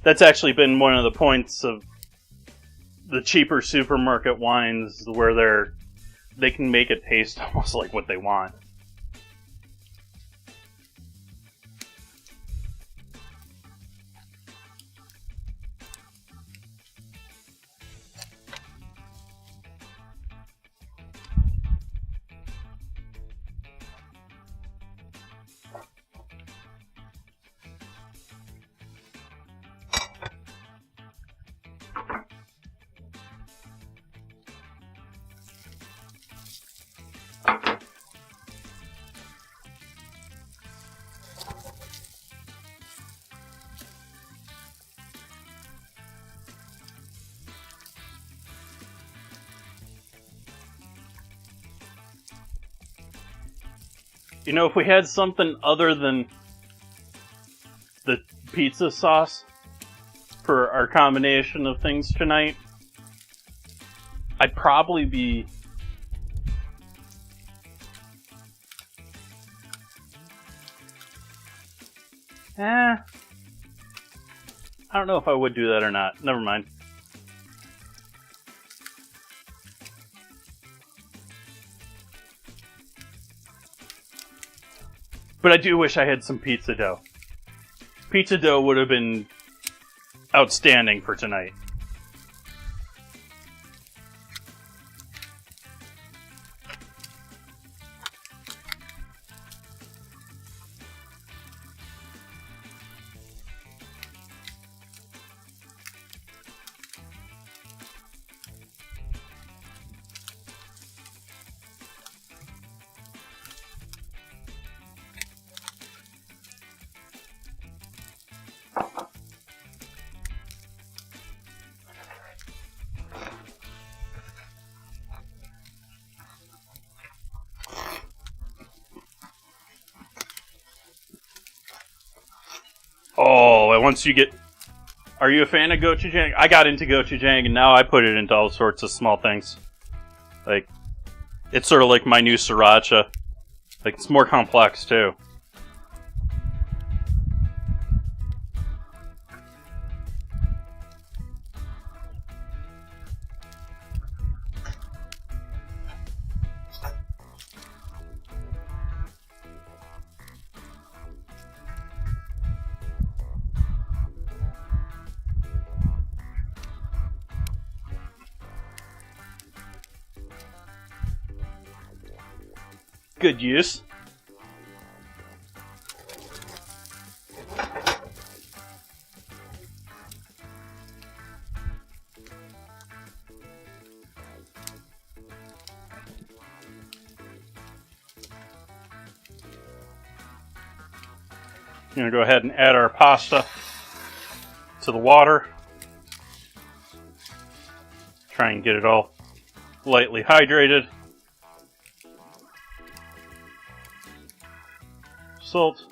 Speaker 2: That's actually been one of the points of the cheaper supermarket wines, where they can make it taste almost like what they want. You know, if we had something other than the pizza sauce for our combination of things tonight, I'd probably be... I don't know if I would do that or not. Never mind. But I do wish I had some pizza dough. Pizza dough would have been outstanding for tonight. Oh, and once you get... Are you a fan of gochujang? I got into gochujang, and now I put it into all sorts of small things. Like, it's sort of like my new sriracha. Like, it's more complex, too. Good use. Gonna go ahead and add our pasta to the water. Try and get it all lightly hydrated. Salt.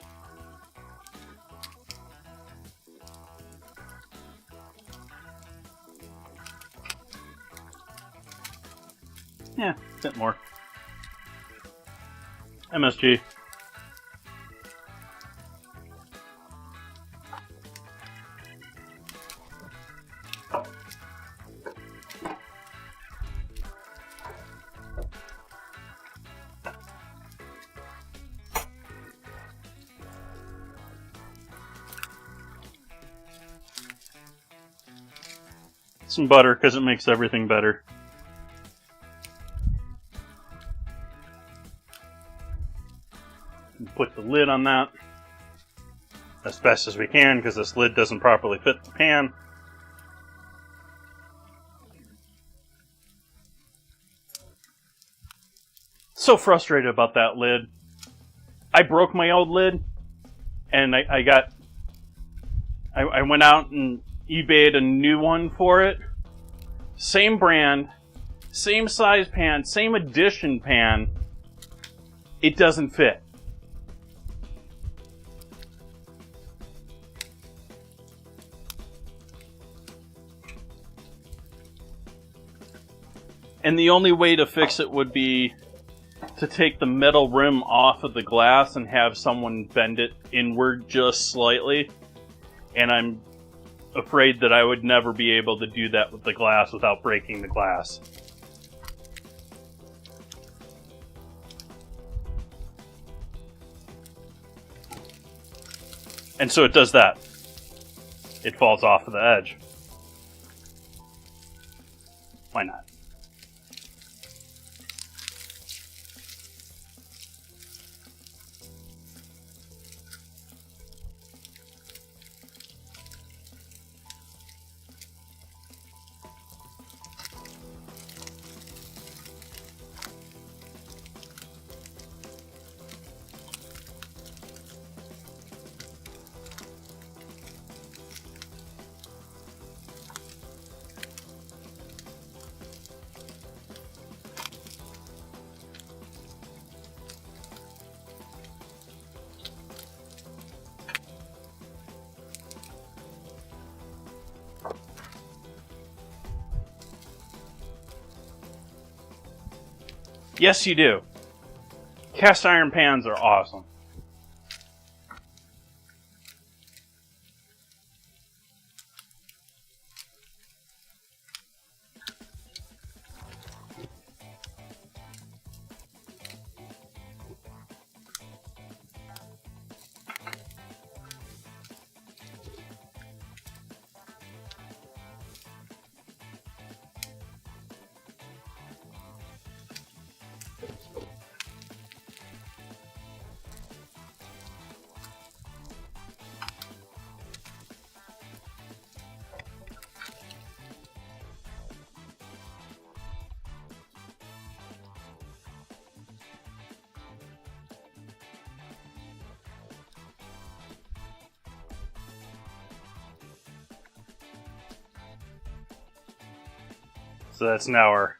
Speaker 2: Yeah, a bit more. MSG. Some butter, because it makes everything better. And put the lid on that as best as we can, because this lid doesn't properly fit the pan. So frustrated about that lid. I broke my old lid, and I went out and eBayed a new one for it. Same brand, same size pan, same edition pan. It doesn't fit. And the only way to fix it would be to take the metal rim off of the glass and have someone bend it inward just slightly. And I'm afraid that I would never be able to do that with the glass without breaking the glass. And so it does that. It falls off of the edge. Why not? Yes, you do. Cast iron pans are awesome. So that's now our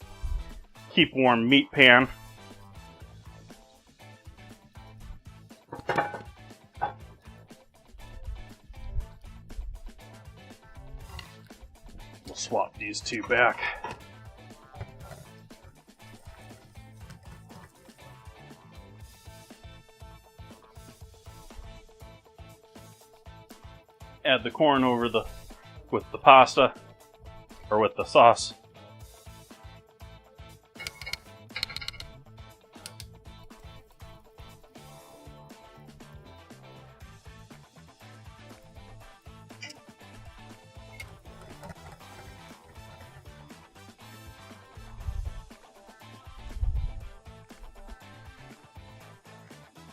Speaker 2: keep warm meat pan. We'll swap these two back. Add the corn over with the pasta, or with the sauce.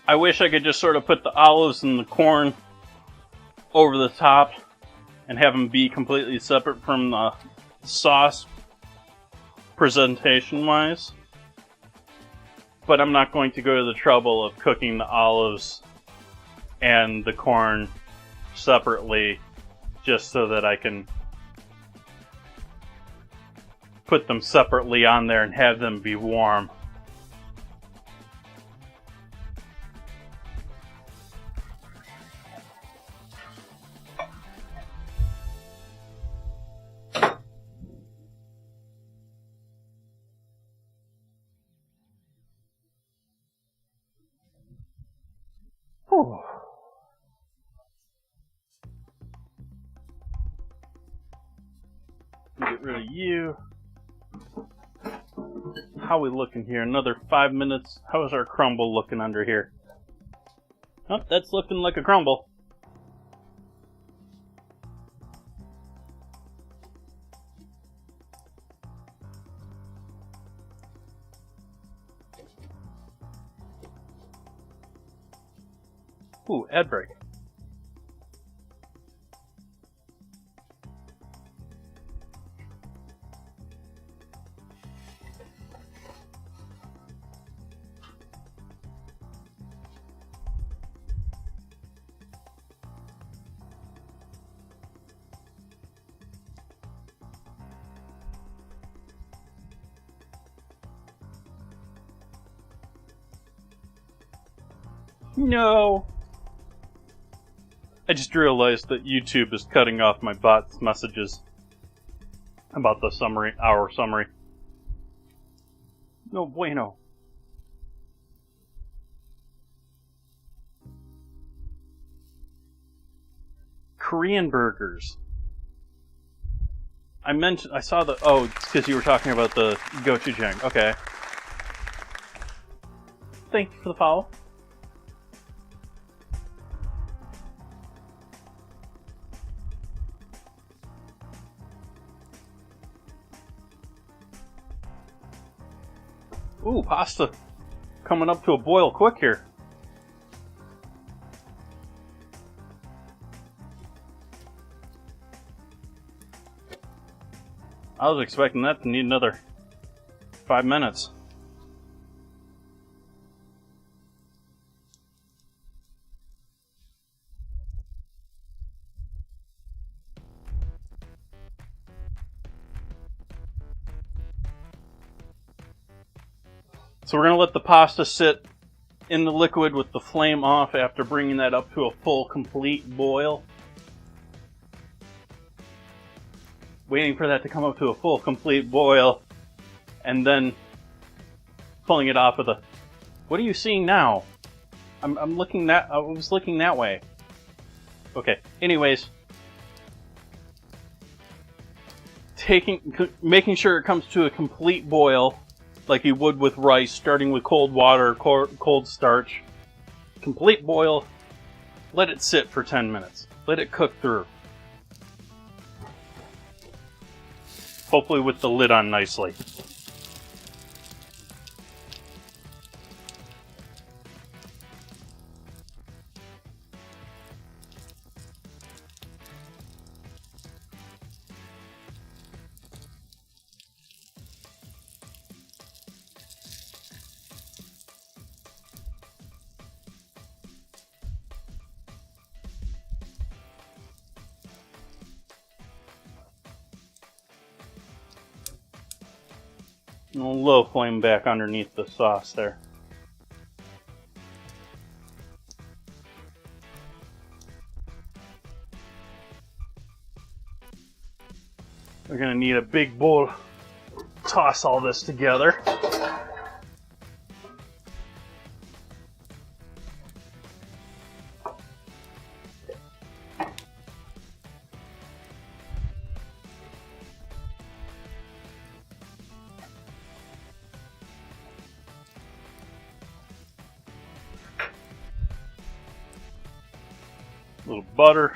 Speaker 2: I wish I could just sort of put the olives and the corn over the top and have them be completely separate from the sauce presentation wise. But I'm not going to go to the trouble of cooking the olives and the corn separately, just so that I can put them separately on there and have them be warm. Whew. Get rid of you. How we looking here? Another 5 minutes. How is our crumble looking under here? Oh, that's looking like a crumble. Ooh, ad break. No! I just realized that YouTube is cutting off my bot's messages about the summary, our summary. No bueno. Korean burgers. I saw the, oh, it's because you were talking about the gochujang. Okay. Thank you for the follow. Ooh, pasta coming up to a boil quick here. I was expecting that to need another 5 minutes. So we're going to let the pasta sit in the liquid with the flame off after bringing that up to a full, complete boil. Waiting for that to come up to a full, complete boil. And then pulling it off of the... What are you seeing now? I'm looking that... I was looking that way. Okay, anyways. Making sure it comes to a complete boil, like you would with rice, starting with cold water, cold starch. Complete boil. Let it sit for 10 minutes. Let it cook through. Hopefully with the lid on nicely. A low flame back underneath the sauce there. We're gonna need a big bowl. Toss all this together. A little butter.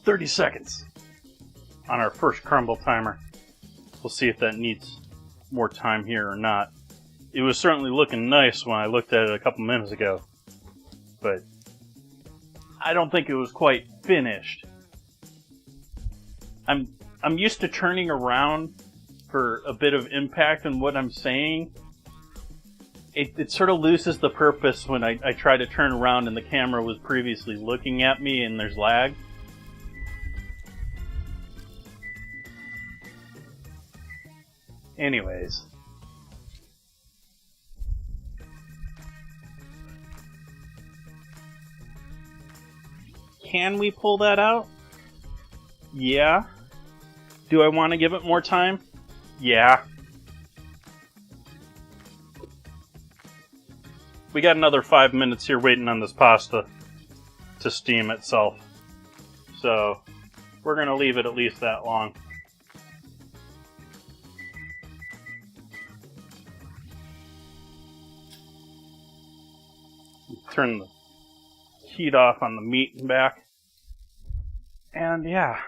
Speaker 2: "30 seconds on our first crumble timer. We'll see if that needs more time here or not. It was certainly looking nice when I looked at it a couple minutes ago, but I don't think it was quite finished. I'm used to turning around for a bit of impact in what I'm saying. It sort of loses the purpose when I try to turn around and the camera was previously looking at me and there's lag. Anyways. Can we pull that out? Yeah. Do I want to give it more time? Yeah. We got another 5 minutes here waiting on this pasta to steam itself. So, we're going to leave it at least that long. Turn the heat off on the meat and back. And yeah.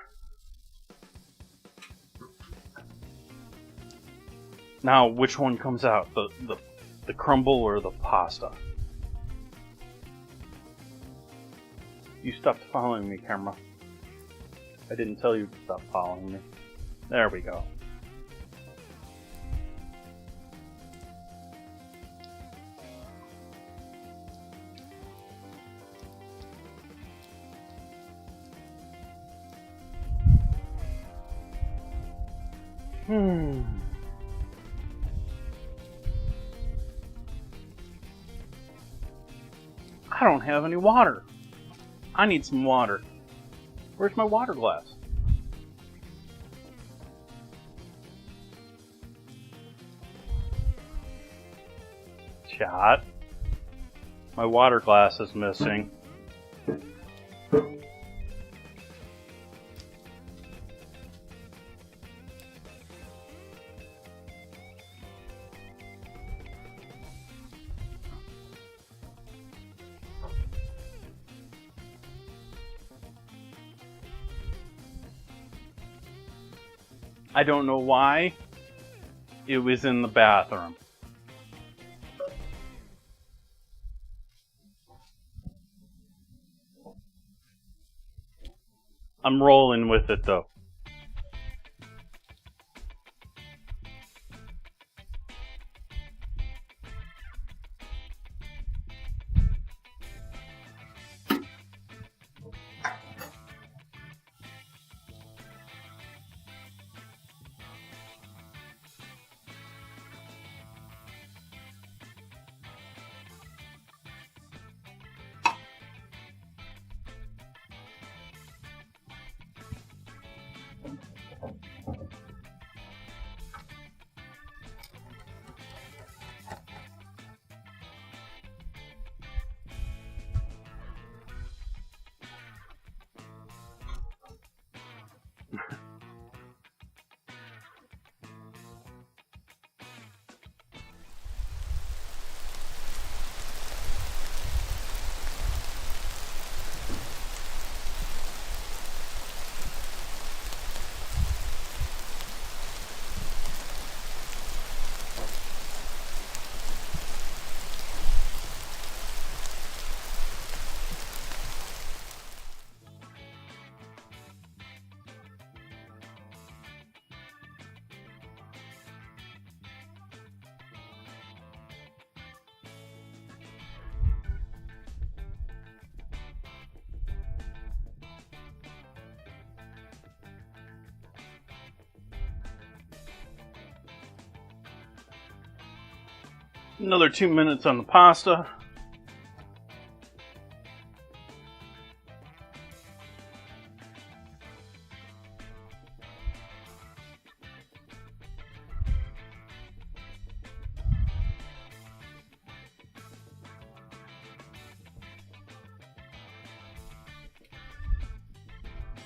Speaker 2: Now, which one comes out? The crumble or the pasta? You stopped following me, camera. I didn't tell you to stop following me. There we go. I don't have any water. I need some water. Where's my water glass? Chat. My water glass is missing. I don't know why. It was in the bathroom. I'm rolling with it though. Another 2 minutes on the pasta.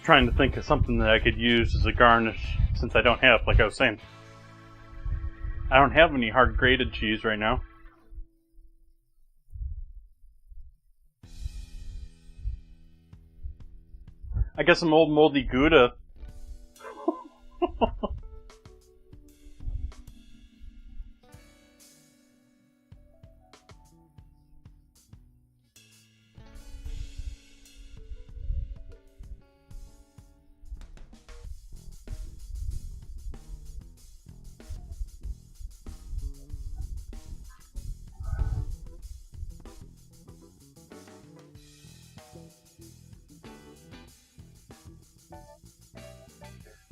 Speaker 1: trying to think of something that I could use as a garnish, since I don't have, like I was saying, I don't have any hard grated cheese right now. I guess some old moldy Gouda.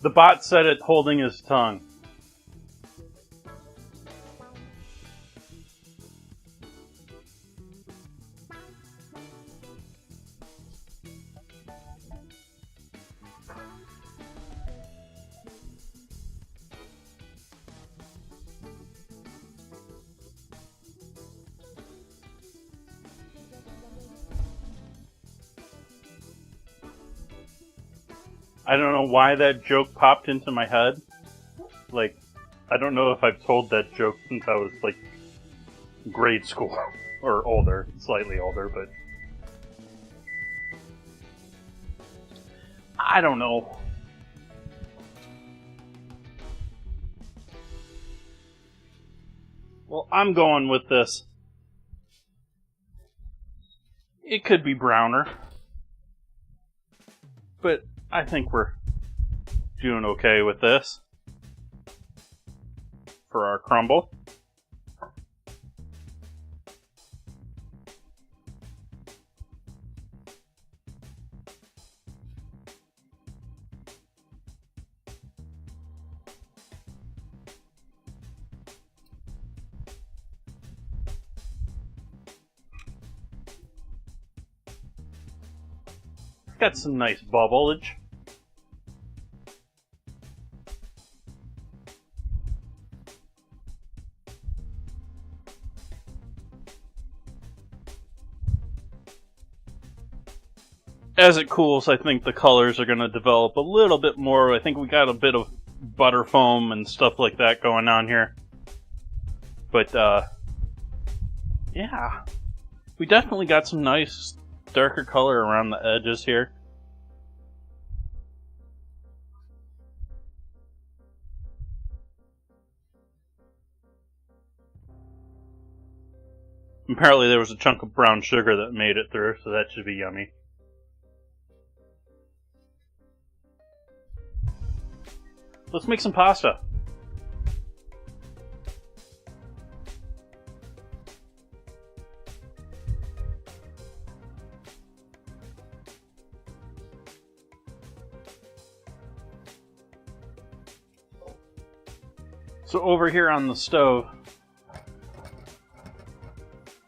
Speaker 1: The bot said it holding his tongue. I don't know why that joke popped into my head. Like, I don't know if I've told that joke since I was, like, grade school. Or older. Slightly older, but... I don't know. Well, I'm going with this. It could be browner. But I think we're doing okay with this for our crumble. Got some nice bubblage. As it cools, I think the colors are going to develop a little bit more. I think we got a bit of butter foam and stuff like that going on here. But, yeah. We definitely got some nice darker color around the edges here. Apparently there was a chunk of brown sugar that made it through, so that should be yummy. Let's make some pasta. So over here on the stove,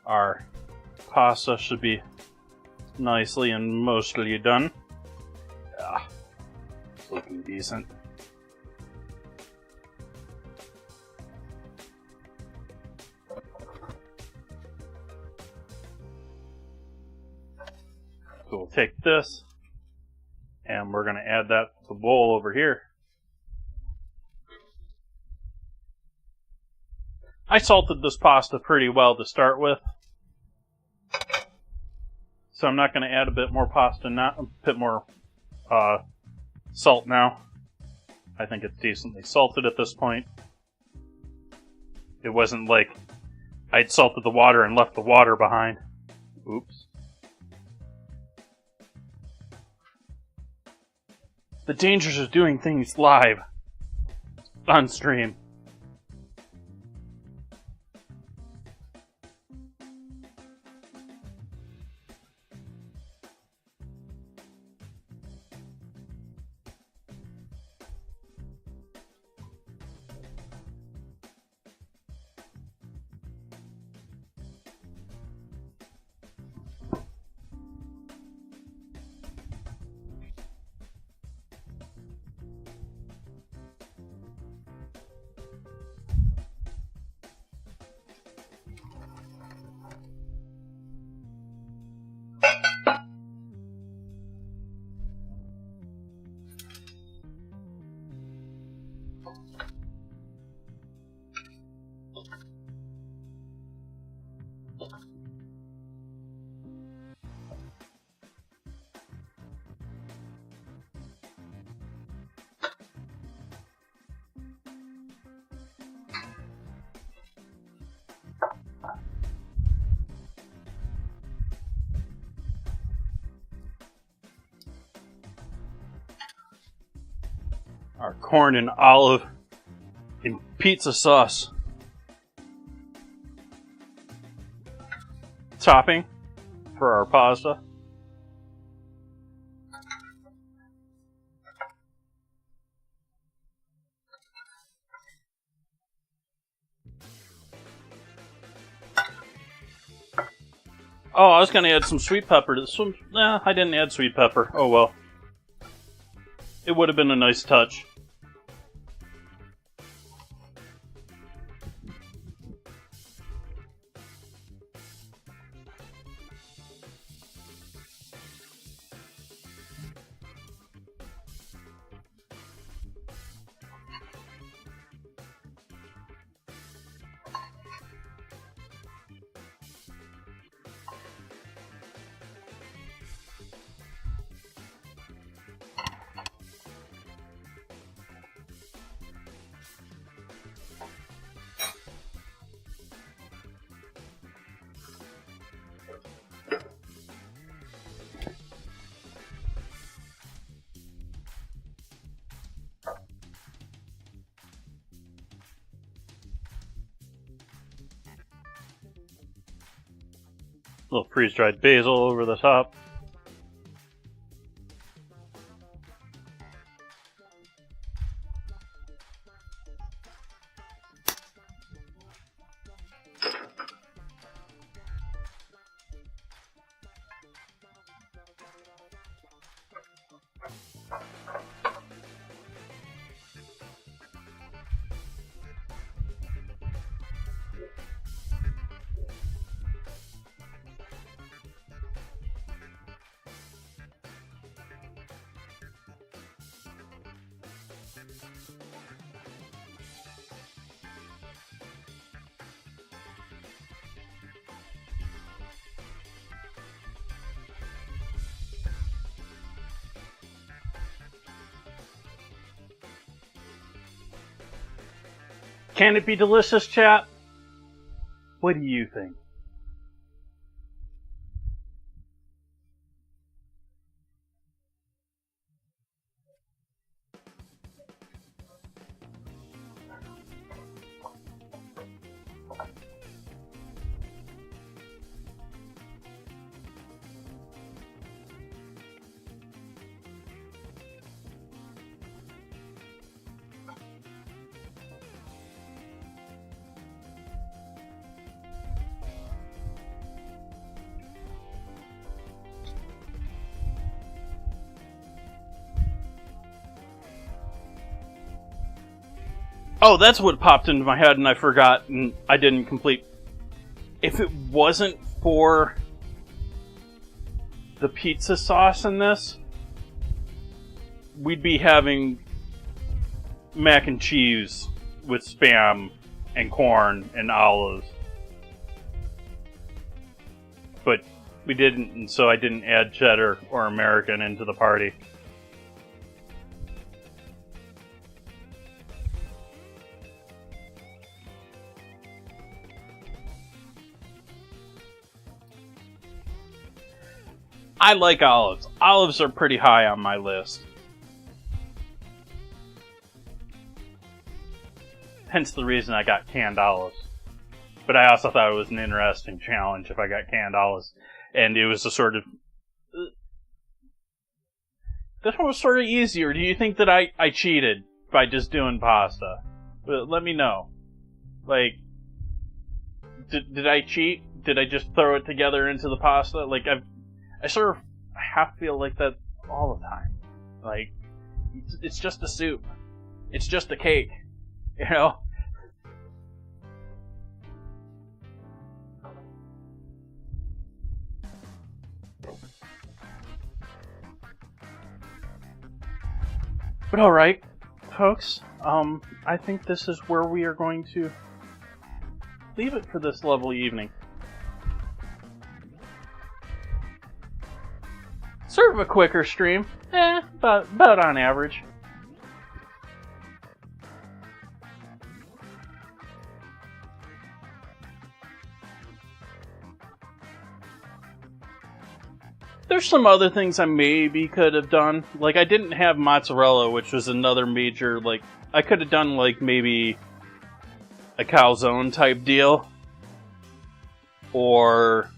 Speaker 1: our pasta should be nicely and mostly done. Yeah, it's looking decent. So we'll take this, and we're going to add that to the bowl over here. I salted this pasta pretty well to start with, so I'm not going to add a bit more pasta now, a bit more salt now. I think it's decently salted at this point. It wasn't like I'd salted the water and left the water behind. Oops. The dangers of doing things live on stream.
Speaker 2: Our corn and olive and pizza sauce topping for our pasta. Oh, I was going to add some sweet pepper to this one. Nah, I didn't add sweet pepper. Oh well. It would have been a nice touch. A little freeze-dried basil over the top. Can it be delicious, chat? What do you think? Oh, that's what popped into my head and I forgot and I didn't complete. If it wasn't for the pizza sauce in this, we'd be having mac and cheese with Spam and corn and olives. But we didn't, and so I didn't add cheddar or American into the party. I like olives. Olives are pretty high on my list. Hence the reason I got canned olives. But I also thought it was an interesting challenge if I got canned olives. And it was a sort of... This one was sort of easier. Do you think that I cheated by just doing pasta? Let me know. Like, did I cheat? Did I just throw it together into the pasta? Like, I sort of have to feel like that all the time. Like, it's just a soup. It's just a cake. You know? But alright, folks. I think this is where we are going to leave it for this lovely evening.
Speaker 1: Sort of a quicker stream. About on average. There's some other things I maybe could have done. Like, I didn't have mozzarella, which was another major, like, I could have done, like, maybe a calzone type deal. Or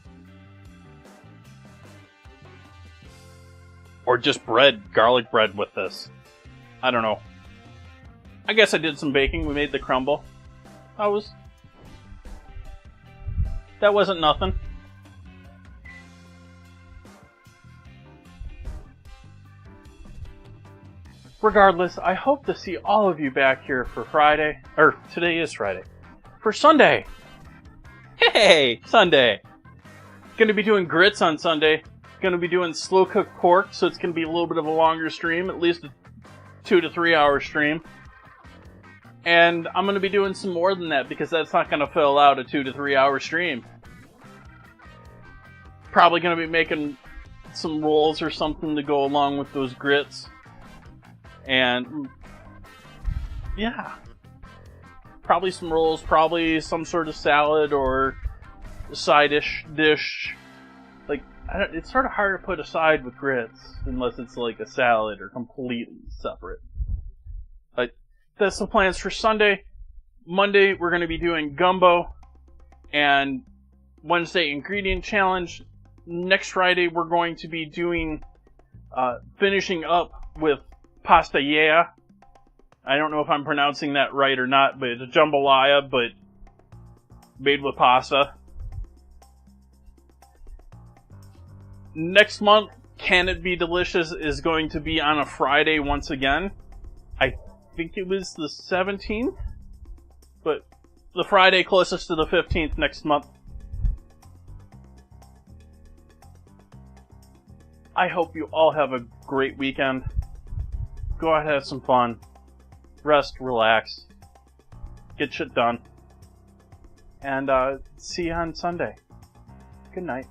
Speaker 1: just bread, garlic bread with this. I don't know. I guess I did some baking. We made the crumble. That wasn't nothing. Regardless, I hope to see all of you back here for Friday. Or, today is Friday. For Sunday! Hey! Sunday! Gonna be doing grits on Sunday. Gonna be doing slow-cooked pork, so it's gonna be a little bit of a longer stream. At least a 2 to 3 hour stream. And I'm gonna be doing some more than that, because that's not gonna fill out a 2 to 3 hour stream. Probably gonna be making some rolls or something to go along with those grits. And yeah, probably some rolls, probably some sort of salad or side-ish dish. Like, it's sort of hard to put aside with grits unless it's like a salad or completely separate. But that's the plans for Sunday. Monday we're going to be doing gumbo, and Wednesday ingredient challenge. Next Friday we're going to be doing finishing up with pasta yeah. I don't know if I'm pronouncing that right or not, but it's a jambalaya, but made with pasta. Next month, Can It Be Delicious is going to be on a Friday once again. I think it was the 17th, but the Friday closest to the 15th next month. I hope you all have a great weekend. Go out and have some fun. Rest, relax. Get shit done. And see you on Sunday. Good night.